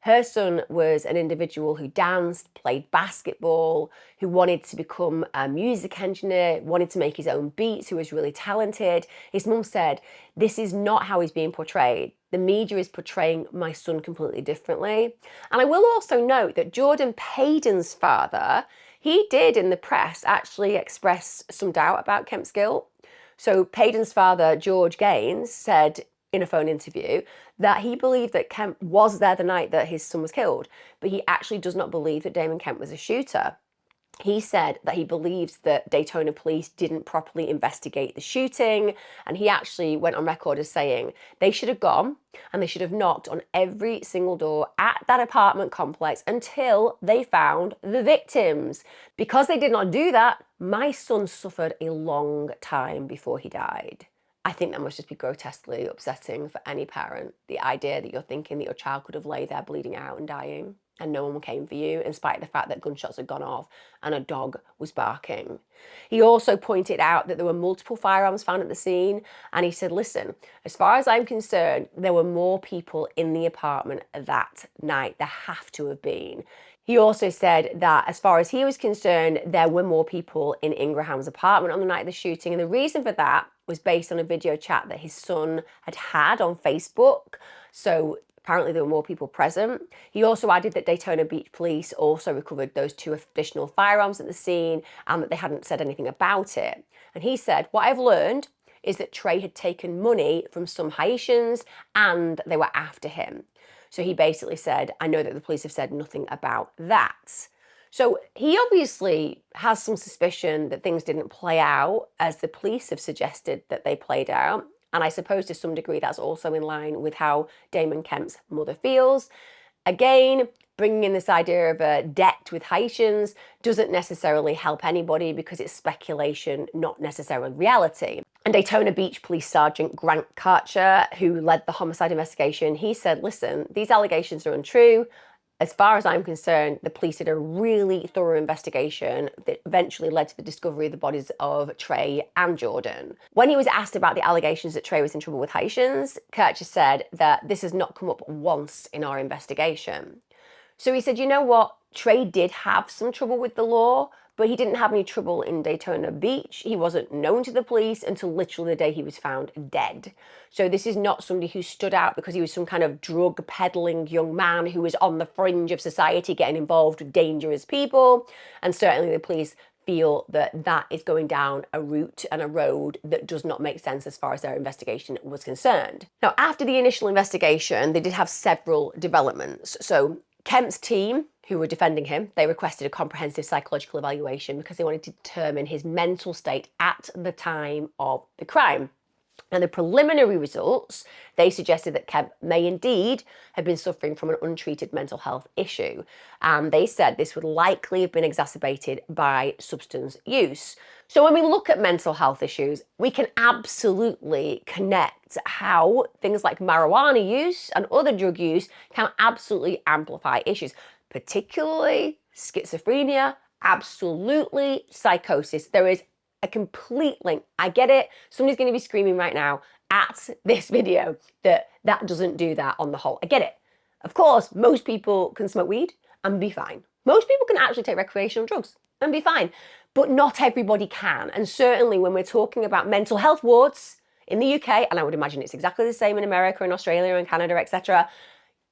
Her son was an individual who danced, played basketball, who wanted to become a music engineer, wanted to make his own beats, who was really talented. His mum said, this is not how he's being portrayed. The media is portraying my son completely differently. And I will also note that Jordan Paden's father, he did in the press actually express some doubt about Kemp's guilt. So Paden's father, George Gaines, said in a phone interview that he believed that Kemp was there the night that his son was killed, but he actually does not believe that Damon Kemp was a shooter. He said that he believes that Daytona police didn't properly investigate the shooting, and he actually went on record as saying they should have gone and they should have knocked on every single door at that apartment complex until they found the victims. Because they did not do that, my son suffered a long time before he died. I think that must just be grotesquely upsetting for any parent. The idea that you're thinking that your child could have laid there bleeding out and dying and no one came for you, in spite of the fact that gunshots had gone off and a dog was barking. He also pointed out that there were multiple firearms found at the scene, and he said, listen, as far as I'm concerned, there were more people in the apartment that night. There have to have been. He also said that as far as he was concerned, there were more people in Ingraham's apartment on the night of the shooting. And the reason for that was based on a video chat that his son had on Facebook. So apparently there were more people present. He also added that Daytona Beach police also recovered those 2 additional firearms at the scene and that they hadn't said anything about it. And he said, what I've learned is that Trey had taken money from some Haitians and they were after him. So he basically said, I know that the police have said nothing about that. So he obviously has some suspicion that things didn't play out as the police have suggested that they played out. And I suppose to some degree that's also in line with how Damon Kemp's mother feels. Again, bringing in this idea of a debt with Haitians doesn't necessarily help anybody because it's speculation, not necessarily reality. And Daytona Beach Police Sergeant Grant Karcher, who led the homicide investigation, he said, listen, these allegations are untrue. As far as I'm concerned, the police did a really thorough investigation that eventually led to the discovery of the bodies of Trey and Jordan. When he was asked about the allegations that Trey was in trouble with Haitians, Kircher said that this has not come up once in our investigation. So he said, you know what? Trey did have some trouble with the law, but he didn't have any trouble in Daytona Beach. He wasn't known to the police until literally the day he was found dead. So this is not somebody who stood out because he was some kind of drug peddling young man who was on the fringe of society getting involved with dangerous people. And certainly the police feel that that is going down a route and a road that does not make sense as far as their investigation was concerned. Now, after the initial investigation, they did have several developments. So Kemp's team who were defending him, they requested a comprehensive psychological evaluation because they wanted to determine his mental state at the time of the crime. And the preliminary results, they suggested that Kemp may indeed have been suffering from an untreated mental health issue. And they said this would likely have been exacerbated by substance use. So when we look at mental health issues, we can absolutely connect how things like marijuana use and other drug use can absolutely amplify issues, particularly schizophrenia, absolutely psychosis. There is a complete link. I get it. Somebody's going to be screaming right now at this video that doesn't do that on the whole. I get it. Of course, most people can smoke weed and be fine. Most people can actually take recreational drugs and be fine, but not everybody can. And certainly when we're talking about mental health wards in the UK, and I would imagine it's exactly the same in America and Australia and Canada, etc.,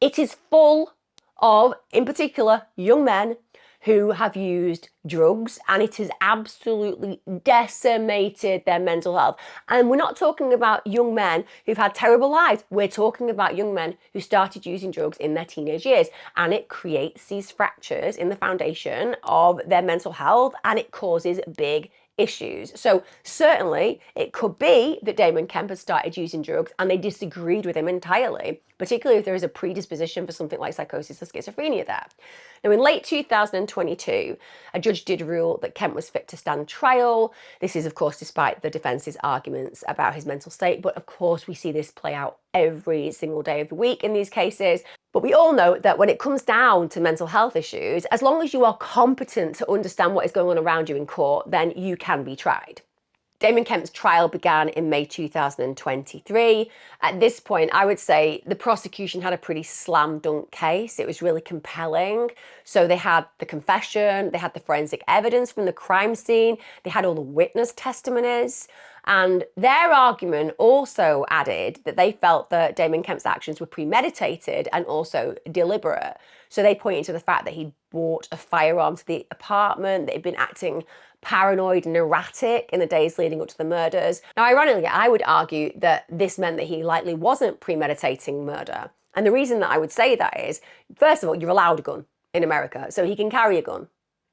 it is full of, in particular, young men who have used drugs, and it has absolutely decimated their mental health. And we're not talking about young men who've had terrible lives. We're talking about young men who started using drugs in their teenage years, and it creates these fractures in the foundation of their mental health, and it causes big issues. So certainly it could be that Damon Kemp has started using drugs and they disagreed with him entirely, particularly if there is a predisposition for something like psychosis or schizophrenia there. Now, in late 2022, a judge did rule that Kemp was fit to stand trial. This is, of course, despite the defence's arguments about his mental state. But of course, we see this play out every single day of the week in these cases. But we all know that when it comes down to mental health issues, as long as you are competent to understand what is going on around you in court, then you can be tried. Damon Kemp's trial began in May 2023. At this point, I would say the prosecution had a pretty slam dunk case. It was really compelling. So they had the confession, they had the forensic evidence from the crime scene, they had all the witness testimonies. And their argument also added that they felt that Damon Kemp's actions were premeditated and also deliberate. So they pointed to the fact that he'd brought a firearm to the apartment, that he'd been acting paranoid and erratic in the days leading up to the murders. Now, ironically, I would argue that this meant that he likely wasn't premeditating murder. And the reason that I would say that is, first of all, you're allowed a gun in America, so he can carry a gun.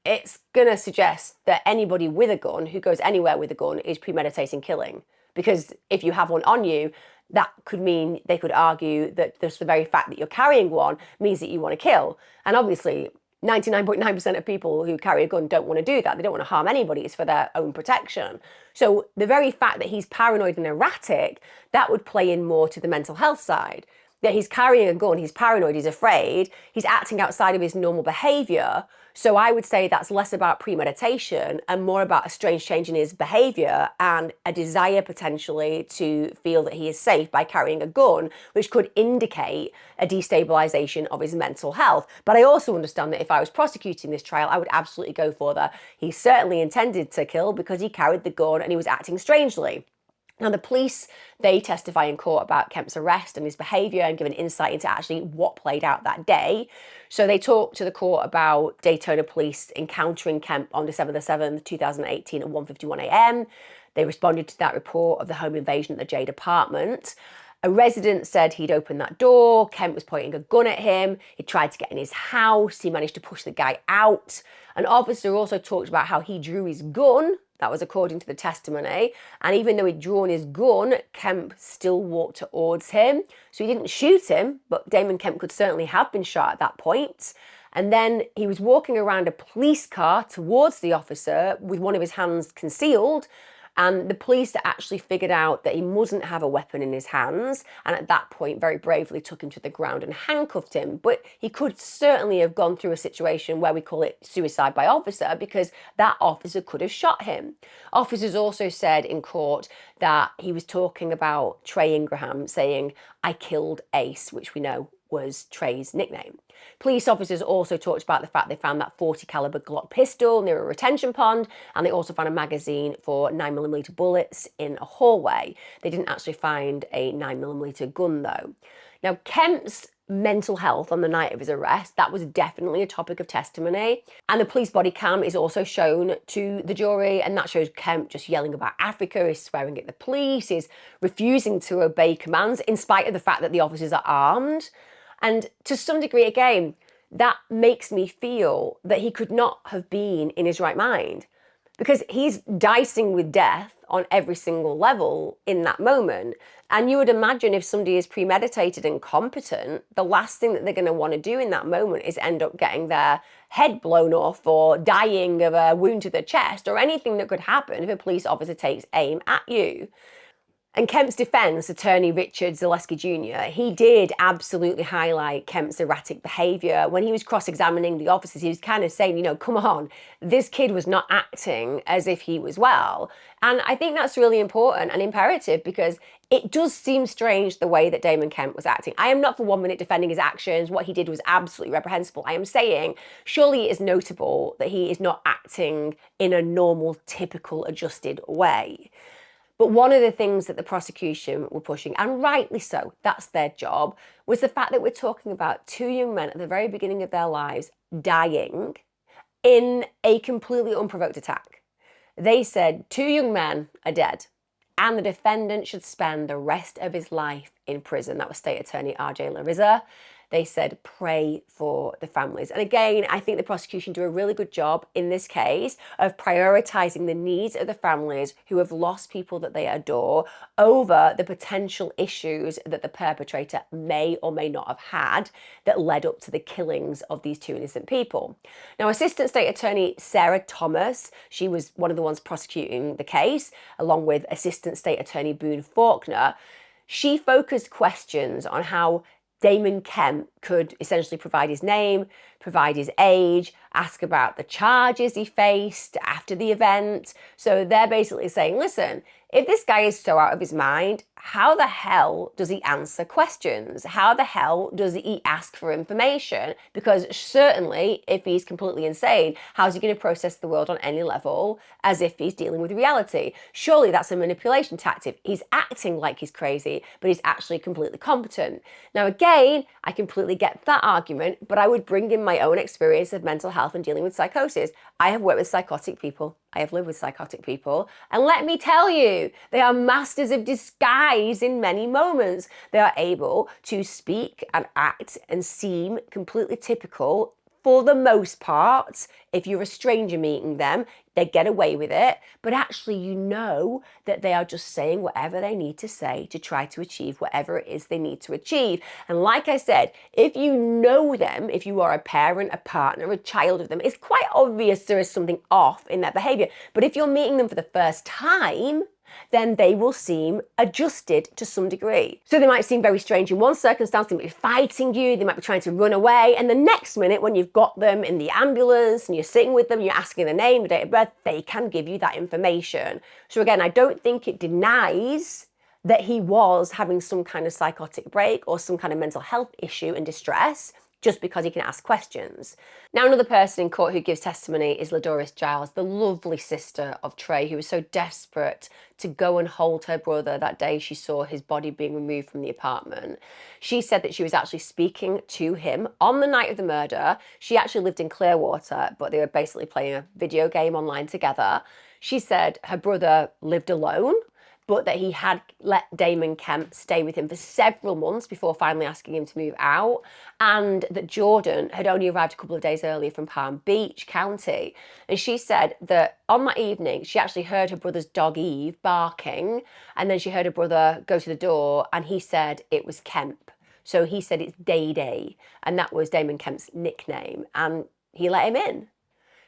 It's going to suggest that anybody with a gun who goes anywhere with a gun is premeditating killing. Because if you have one on you, that could mean they could argue that just the very fact that you're carrying one means that you want to kill. And obviously, 99.9% of people who carry a gun don't want to do that. They don't want to harm anybody. It's for their own protection. So the very fact that he's paranoid and erratic, that would play in more to the mental health side. That he's carrying a gun, he's paranoid, he's afraid, he's acting outside of his normal behaviour. So I would say that's less about premeditation and more about a strange change in his behaviour and a desire potentially to feel that he is safe by carrying a gun, which could indicate a destabilisation of his mental health. But I also understand that if I was prosecuting this trial, I would absolutely go for that. He certainly intended to kill because he carried the gun and he was acting strangely. Now, the police, they testify in court about Kemp's arrest and his behaviour and give an insight into actually what played out that day. So they talked to the court about Daytona police encountering Kemp on December the 7th, 2018 at 1:51 a.m. They responded to that report of the home invasion at the Jade apartment. A resident said he'd opened that door, Kemp was pointing a gun at him, he tried to get in his house, he managed to push the guy out. An officer also talked about how he drew his gun. That was according to the testimony. And even though he'd drawn his gun, Kemp still walked towards him. So he didn't shoot him, but Damon Kemp could certainly have been shot at that point. And then he was walking around a police car towards the officer with one of his hands concealed. And the police actually figured out that he mustn't have a weapon in his hands. And at that point, very bravely took him to the ground and handcuffed him. But he could certainly have gone through a situation where we call it suicide by officer, because that officer could have shot him. Officers also said in court that he was talking about Trey Ingraham, saying, "I killed Ace," which we know was Trey's nickname. Police officers also talked about the fact they found that 40 caliber Glock pistol near a retention pond, and they also found a magazine for 9mm bullets in a hallway. They didn't actually find a 9mm gun though. Now, Kemp's mental health on the night of his arrest, that was definitely a topic of testimony. And the police body cam is also shown to the jury, and that shows Kemp just yelling about Africa, he's swearing at the police, he's refusing to obey commands in spite of the fact that the officers are armed. And to some degree, again, that makes me feel that he could not have been in his right mind, because he's dicing with death on every single level in that moment. And you would imagine if somebody is premeditated and competent, the last thing that they're going to want to do in that moment is end up getting their head blown off or dying of a wound to the chest or anything that could happen if a police officer takes aim at you. And Kemp's defense attorney, Richard Zaleski Jr., he did absolutely highlight Kemp's erratic behavior. When he was cross-examining the officers, he was kind of saying, come on, this kid was not acting as if he was well. And I think that's really important and imperative, because it does seem strange the way that Damon Kemp was acting. I am not for 1 minute defending his actions. What he did was absolutely reprehensible. I am saying, surely it is notable that he is not acting in a normal, typical, adjusted way. But one of the things that the prosecution were pushing, and rightly so, that's their job, was the fact that we're talking about two young men at the very beginning of their lives dying in a completely unprovoked attack. They said 2 young men are dead and the defendant should spend the rest of his life in prison. That was State Attorney R.J. Larissa. They said, pray for the families. And again, I think the prosecution do a really good job in this case of prioritizing the needs of the families who have lost people that they adore over the potential issues that the perpetrator may or may not have had that led up to the killings of these 2 innocent people. Now, Assistant State Attorney Sarah Thomas, she was one of the ones prosecuting the case, along with Assistant State Attorney Boone Faulkner. She focused questions on how Damon Kemp could essentially provide his name, provide his age, ask about the charges he faced after the event. So they're basically saying, listen, if this guy is so out of his mind, how the hell does he answer questions? How the hell does he ask for information? Because certainly, if he's completely insane, how's he going to process the world on any level as if he's dealing with reality? Surely that's a manipulation tactic. He's acting like he's crazy, but he's actually completely competent. Now, again, I completely get that argument, but I would bring in my own experience of mental health and dealing with psychosis. I have worked with psychotic people. I have lived with psychotic people. And let me tell you, they are masters of disguise in many moments. They are able to speak and act and seem completely typical for the most part. If you're a stranger meeting them, they get away with it. But actually, you know that they are just saying whatever they need to say to try to achieve whatever it is they need to achieve. And like I said, if you know them, if you are a parent, a partner, a child of them, it's quite obvious there is something off in their behavior. But if you're meeting them for the first time, then they will seem adjusted to some degree. So they might seem very strange in one circumstance, they might be fighting you, they might be trying to run away, and the next minute when you've got them in the ambulance and you're sitting with them, you're asking their name, the date of birth, they can give you that information. So again, I don't think it denies that he was having some kind of psychotic break or some kind of mental health issue and distress, just because he can ask questions. Now, another person in court who gives testimony is Ladoris Giles, the lovely sister of Trey, who was so desperate to go and hold her brother that day she saw his body being removed from the apartment. She said that she was actually speaking to him on the night of the murder. She actually lived in Clearwater, but they were basically playing a video game online together. She said her brother lived alone, but that he had let Damon Kemp stay with him for several months before finally asking him to move out, and that Jordan had only arrived a couple of days earlier from Palm Beach County. And she said that on that evening, she actually heard her brother's dog Eve barking, and then she heard her brother go to the door, and he said it was Kemp. So he said it's Day Day, and that was Damon Kemp's nickname, and he let him in.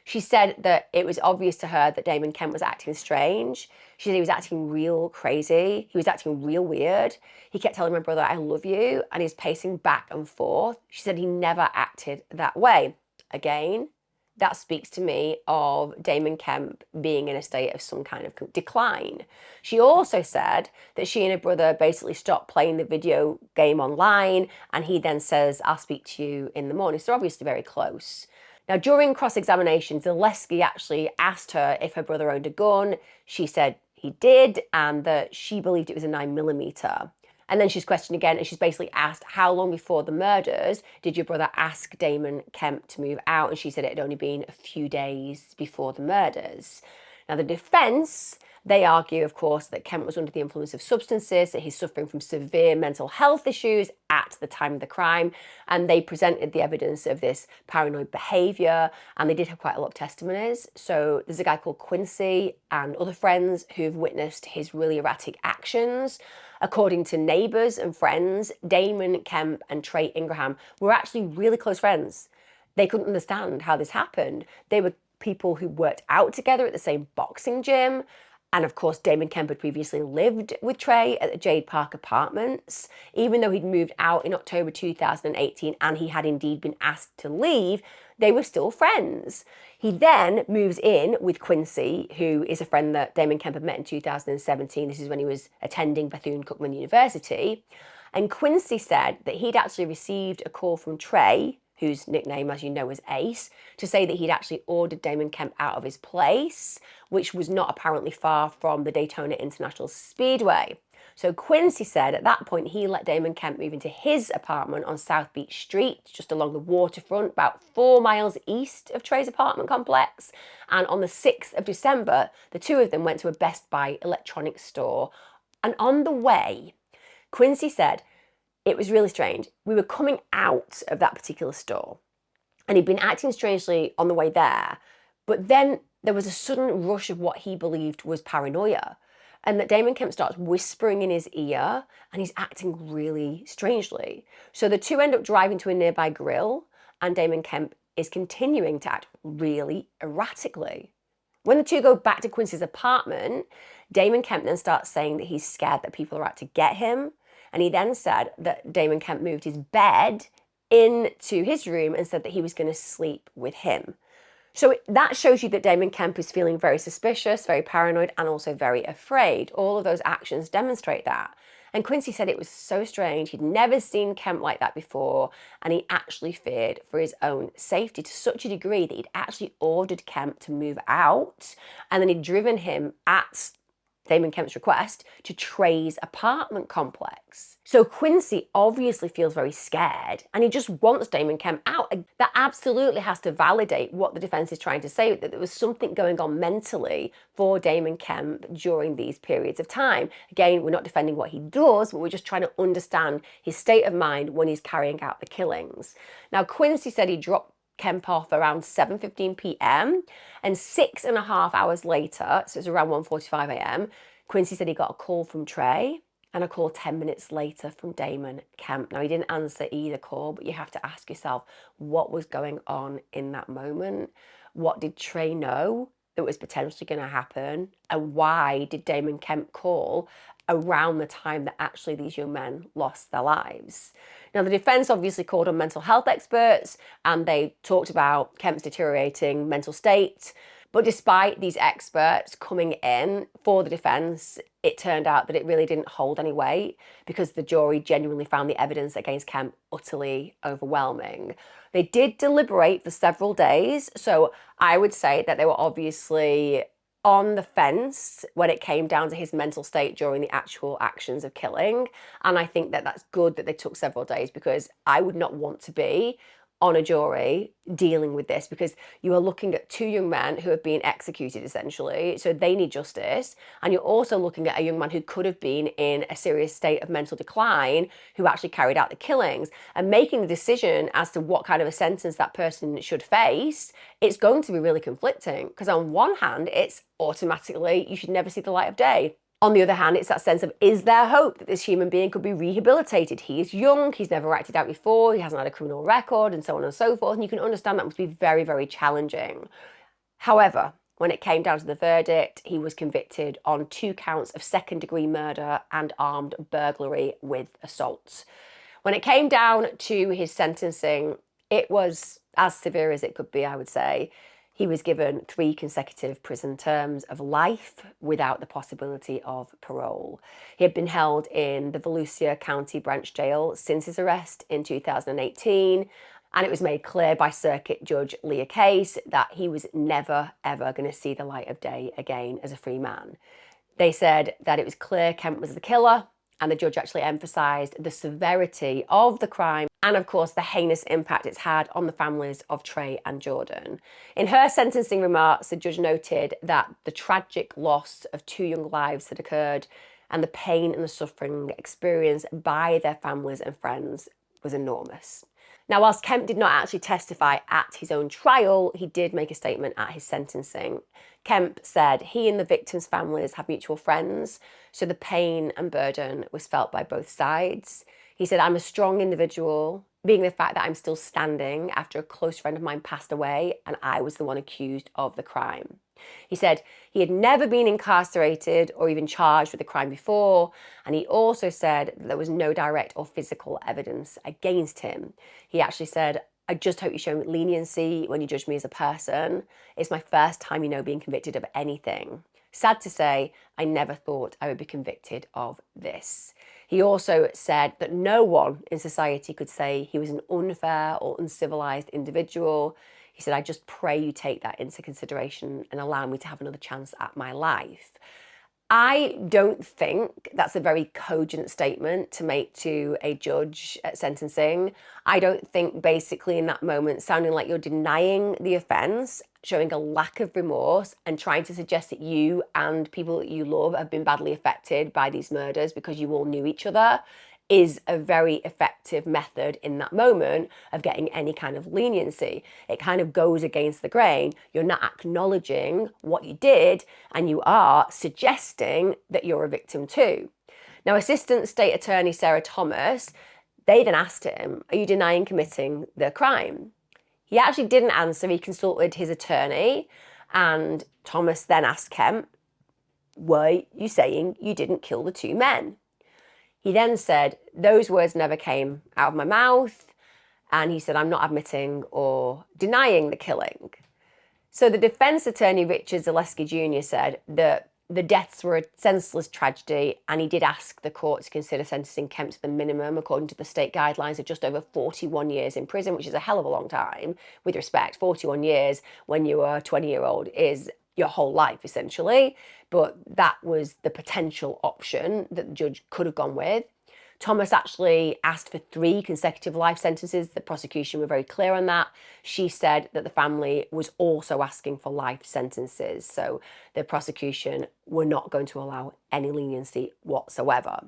She said that it was obvious to her that Damon Kemp was acting strange. She said he was acting real crazy. He was acting real weird. He kept telling my brother, I love you, and he's pacing back and forth. She said he never acted that way. Again, that speaks to me of Damon Kemp being in a state of some kind of decline. She also said that she and her brother basically stopped playing the video game online, and he then says, I'll speak to you in the morning. So they're obviously very close. Now, during cross-examination, Zaleski actually asked her if her brother owned a gun. She said he did, and that she believed it was a 9mm. And then she's questioned again, and she's basically asked, how long before the murders did your brother ask Damon Kemp to move out? And she said it had only been a few days before the murders. Now, the defense They argue, of course, that Kemp was under the influence of substances, that he's suffering from severe mental health issues at the time of the crime, and they presented the evidence of this paranoid behaviour, and they did have quite a lot of testimonies. So there's a guy called Quincy and other friends who've witnessed his really erratic actions. According to neighbours and friends, Damon Kemp and Trey Ingraham were actually really close friends. They couldn't understand how this happened. They were people who worked out together at the same boxing gym. And of course, Damon Kemp had previously lived with Trey at the Jade Park Apartments. Even though he'd moved out in October 2018 and he had indeed been asked to leave, they were still friends. He then moves in with Quincy, who is a friend that Damon Kemp had met in 2017. This is when he was attending Bethune-Cookman University. And Quincy said that he'd actually received a call from Trey, whose nickname, as you know, is Ace, to say that he'd actually ordered Damon Kemp out of his place, which was not apparently far from the Daytona International Speedway. So Quincy said at that point he let Damon Kemp move into his apartment on South Beach Street, just along the waterfront, about 4 miles east of Trey's apartment complex. And on the 6th of December, the two of them went to a Best Buy electronics store. And on the way, Quincy said, it was really strange. We were coming out of that particular store and he'd been acting strangely on the way there, but then there was a sudden rush of what he believed was paranoia, and that Damon Kemp starts whispering in his ear and he's acting really strangely. So the two end up driving to a nearby grill and Damon Kemp is continuing to act really erratically. When the two go back to Quincy's apartment, Damon Kemp then starts saying that he's scared that people are out to get him. And he then said that Damon Kemp moved his bed into his room and said that he was going to sleep with him. So that shows you that Damon Kemp is feeling very suspicious, very paranoid, and also very afraid. All of those actions demonstrate that. And Quincy said it was so strange. He'd never seen Kemp like that before, and he actually feared for his own safety to such a degree that he'd actually ordered Kemp to move out, and then he'd driven him at Damon Kemp's request to Trey's apartment complex. So Quincy obviously feels very scared and he just wants Damon Kemp out. That absolutely has to validate what the defense is trying to say, that there was something going on mentally for Damon Kemp during these periods of time. Again, we're not defending what he does, but we're just trying to understand his state of mind when he's carrying out the killings. Now, Quincy said he dropped Kemp off around 7:15 p.m. and 6.5 hours later, so it's around 1:45 a.m., Quincy said he got a call from Trey and a call 10 minutes later from Damon Kemp. Now, he didn't answer either call, but you have to ask yourself, what was going on in that moment? What did Trey know that was potentially going to happen? And why did Damon Kemp call around the time that actually these young men lost their lives? Now, the defense obviously called on mental health experts and they talked about Kemp's deteriorating mental state. But despite these experts coming in for the defense, it turned out that it really didn't hold any weight because the jury genuinely found the evidence against Kemp utterly overwhelming. They did deliberate for several days, so I would say that they were obviously on the fence when it came down to his mental state during the actual actions of killing. And I think that that's good that they took several days, because I would not want to be on a jury dealing with this, because you are looking at two young men who have been executed essentially, so they need justice, and you're also looking at a young man who could have been in a serious state of mental decline who actually carried out the killings, and making the decision as to what kind of a sentence that person should face. It's going to be really conflicting, because on one hand it's automatically you should never see the light of day. On the other hand, it's that sense of, is there hope that this human being could be rehabilitated? He is young, he's never acted out before, he hasn't had a criminal record, and so on and so forth. And you can understand that must be very, very challenging. However, when it came down to the verdict, he was convicted on 2 counts of second-degree murder and armed burglary with assault. When it came down to his sentencing, it was as severe as it could be, I would say. He was given 3 consecutive prison terms of life without the possibility of parole. He had been held in the Volusia County Branch Jail since his arrest in 2018, and it was made clear by Circuit Judge Leah Case that he was never, ever going to see the light of day again as a free man. They said that it was clear Kemp was the killer, and the judge actually emphasised the severity of the crime and of course the heinous impact it's had on the families of Trey and Jordan. In her sentencing remarks, the judge noted that the tragic loss of 2 young lives had occurred and the pain and the suffering experienced by their families and friends was enormous. Now, whilst Kemp did not actually testify at his own trial, he did make a statement at his sentencing. Kemp said he and the victims' families have mutual friends, so the pain and burden was felt by both sides. He said, "I'm a strong individual, being the fact that I'm still standing after a close friend of mine passed away and I was the one accused of the crime." He said he had never been incarcerated or even charged with a crime before, and he also said that there was no direct or physical evidence against him. He actually said, "I just hope you show me leniency when you judge me as a person. It's my first time, being convicted of anything. Sad to say, I never thought I would be convicted of this." He also said that no one in society could say he was an unfair or uncivilized individual. He said, "I just pray you take that into consideration and allow me to have another chance at my life." I don't think that's a very cogent statement to make to a judge at sentencing. I don't think basically in that moment sounding like you're denying the offence, showing a lack of remorse and trying to suggest that you and people that you love have been badly affected by these murders because you all knew each other is a very effective method in that moment of getting any kind of leniency. It kind of goes against the grain. You're not acknowledging what you did and you are suggesting that you're a victim too. Now, Assistant State Attorney Sarah Thomas, they then asked him, "Are you denying committing the crime?" He actually didn't answer. He consulted his attorney, and Thomas then asked Kemp, "Were you saying you didn't kill the 2 men?" He then said, "Those words never came out of my mouth." And he said, "I'm not admitting or denying the killing." So the defense attorney, Richard Zaleski Jr., said that the deaths were a senseless tragedy, and he did ask the court to consider sentencing Kemp to the minimum, according to the state guidelines, of just over 41 years in prison, which is a hell of a long time. With respect, 41 years when you are a 20-year-old is your whole life, essentially. But that was the potential option that the judge could have gone with. Thomas actually asked for 3 consecutive life sentences. The prosecution were very clear on that. She said that the family was also asking for life sentences. So the prosecution were not going to allow any leniency whatsoever.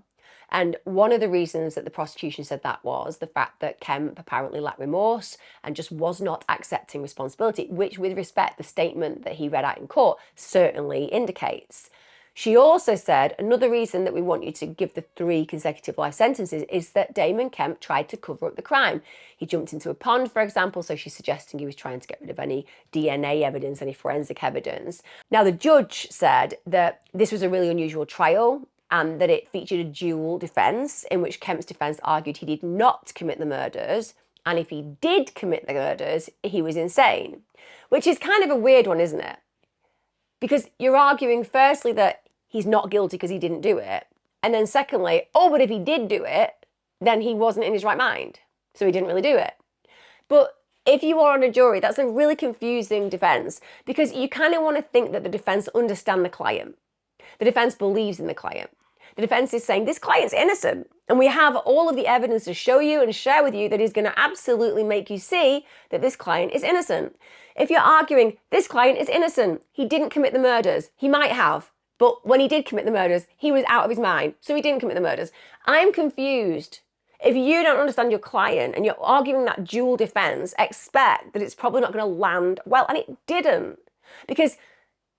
And one of the reasons that the prosecution said that was the fact that Kemp apparently lacked remorse and just was not accepting responsibility, which, with respect, the statement that he read out in court certainly indicates. She also said another reason that we want you to give the 3 consecutive life sentences is that Damon Kemp tried to cover up the crime. He jumped into a pond, for example, so she's suggesting he was trying to get rid of any DNA evidence, any forensic evidence. Now, the judge said that this was a really unusual trial and that it featured a dual defence in which Kemp's defence argued he did not commit the murders, and if he did commit the murders, he was insane. Which is kind of a weird one, isn't it? Because you're arguing firstly that he's not guilty because he didn't do it, and then secondly, oh, but if he did do it, then he wasn't in his right mind, so he didn't really do it. But if you are on a jury, that's a really confusing defence, because you kind of want to think that the defence understand the client. The defence believes in the client. The defence is saying this client's innocent, and we have all of the evidence to show you and share with you that is going to absolutely make you see that this client is innocent. If you're arguing this client is innocent, he didn't commit the murders, he might have, but when he did commit the murders, he was out of his mind, so he didn't commit the murders. I'm confused. If you don't understand your client and you're arguing that dual defence, expect that it's probably not going to land well, and it didn't. Because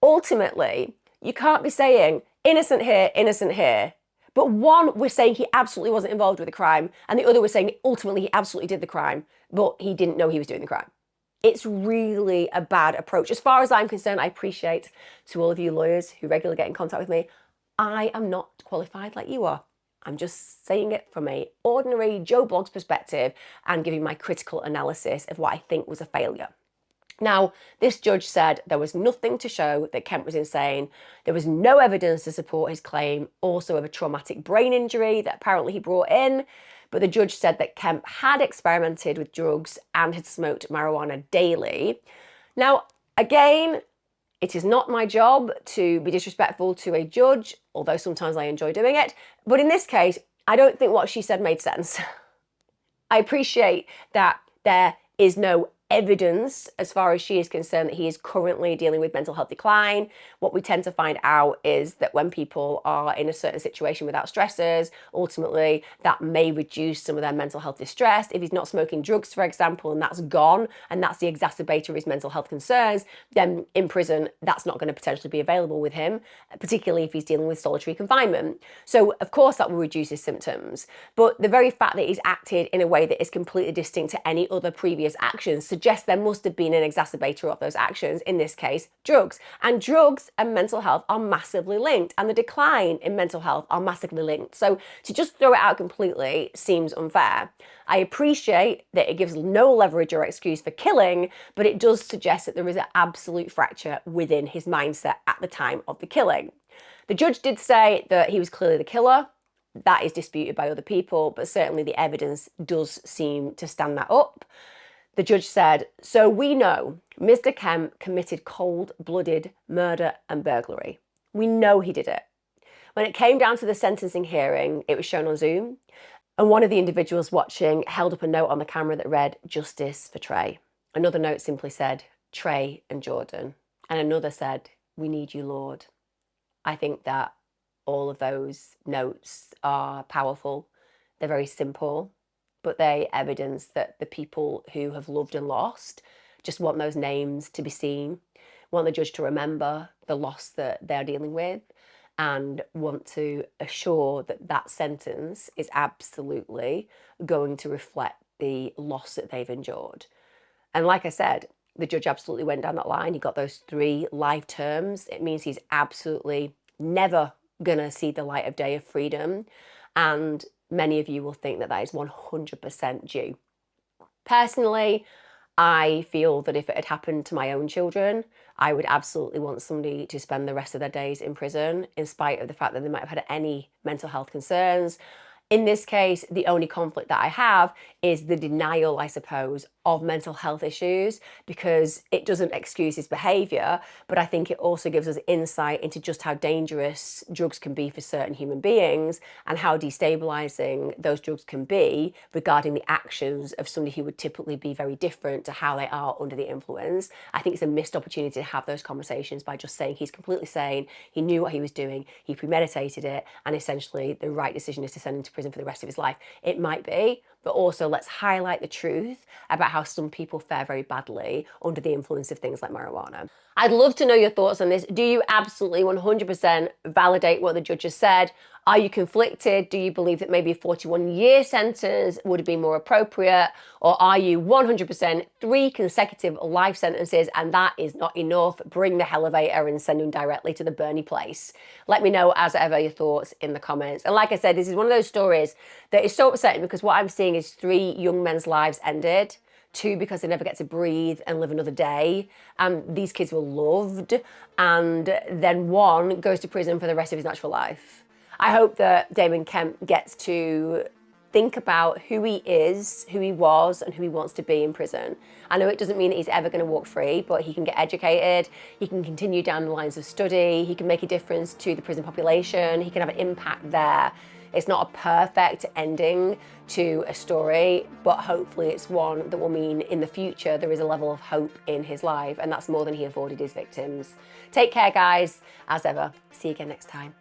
ultimately, you can't be saying innocent here, but one we're saying he absolutely wasn't involved with the crime, and the other we're saying ultimately he absolutely did the crime, but he didn't know he was doing the crime. It's really a bad approach. As far as I'm concerned, I appreciate to all of you lawyers who regularly get in contact with me, I am not qualified like you are. I'm just saying it from an ordinary Joe Blogs perspective and giving my critical analysis of what I think was a failure. Now, this judge said there was nothing to show that Kemp was insane. There was no evidence to support his claim also of a traumatic brain injury that apparently he brought in. But the judge said that Kemp had experimented with drugs and had smoked marijuana daily. Now, again, it is not my job to be disrespectful to a judge, although sometimes I enjoy doing it. But in this case, I don't think what she said made sense. I appreciate that there is no evidence as far as she is concerned that he is currently dealing with mental health decline. What we tend to find out is that when people are in a certain situation without stressors, ultimately that may reduce some of their mental health distress. If he's not smoking drugs, for example, and that's gone, and that's the exacerbator of his mental health concerns, then in prison, that's not going to potentially be available with him, particularly if he's dealing with solitary confinement. So of course that will reduce his symptoms. But the very fact that he's acted in a way that is completely distinct to any other previous actions suggests there must have been an exacerbator of those actions, in this case, drugs. And drugs and mental health are massively linked, and the decline in mental health are massively linked. So to just throw it out completely seems unfair. I appreciate that it gives no leverage or excuse for killing, but it does suggest that there is an absolute fracture within his mindset at the time of the killing. The judge did say that he was clearly the killer. That is disputed by other people, but certainly the evidence does seem to stand that up. The judge said, "So we know Mr. Kemp committed cold-blooded murder and burglary. We know he did it." When it came down to the sentencing hearing, it was shown on Zoom, and one of the individuals watching held up a note on the camera that read, "Justice for Trey." Another note simply said, "Trey and Jordan." And another said, "We need you, Lord." I think that all of those notes are powerful. They're very simple, but they evidence that the people who have loved and lost just want those names to be seen, want the judge to remember the loss that they're dealing with, and want to assure that that sentence is absolutely going to reflect the loss that they've endured. And like I said, the judge absolutely went down that line. He got those 3 life terms. It means he's absolutely never gonna see the light of day of freedom. And many of you will think that that is 100% due. Personally, I feel that if it had happened to my own children, I would absolutely want somebody to spend the rest of their days in prison, in spite of the fact that they might have had any mental health concerns. In this case, the only conflict that I have is the denial, I suppose, of mental health issues, because it doesn't excuse his behaviour, but I think it also gives us insight into just how dangerous drugs can be for certain human beings and how destabilising those drugs can be regarding the actions of somebody who would typically be very different to how they are under the influence. I think it's a missed opportunity to have those conversations by just saying he's completely sane, he knew what he was doing, he premeditated it, and essentially the right decision is to send him to prison for the rest of his life. It might be, but also let's highlight the truth about how some people fare very badly under the influence of things like marijuana. I'd love to know your thoughts on this. Do you absolutely 100% validate what the judge has said? Are you conflicted? Do you believe that maybe a 41-year sentence would have been more appropriate? Or are you 100% 3 consecutive life sentences and that is not enough? Bring the elevator and send him directly to the Bernie place. Let me know, as ever, your thoughts in the comments. And like I said, this is one of those stories that is so upsetting because what I'm seeing is 3 young men's lives ended. 2, because they never get to breathe and live another day. These kids were loved. And then 1 goes to prison for the rest of his natural life. I hope that Damon Kemp gets to think about who he is, who he was, and who he wants to be in prison. I know it doesn't mean that he's ever going to walk free, but he can get educated, he can continue down the lines of study, he can make a difference to the prison population, he can have an impact there. It's not a perfect ending to a story, but hopefully it's one that will mean in the future there is a level of hope in his life, and that's more than he afforded his victims. Take care, guys. As ever, see you again next time.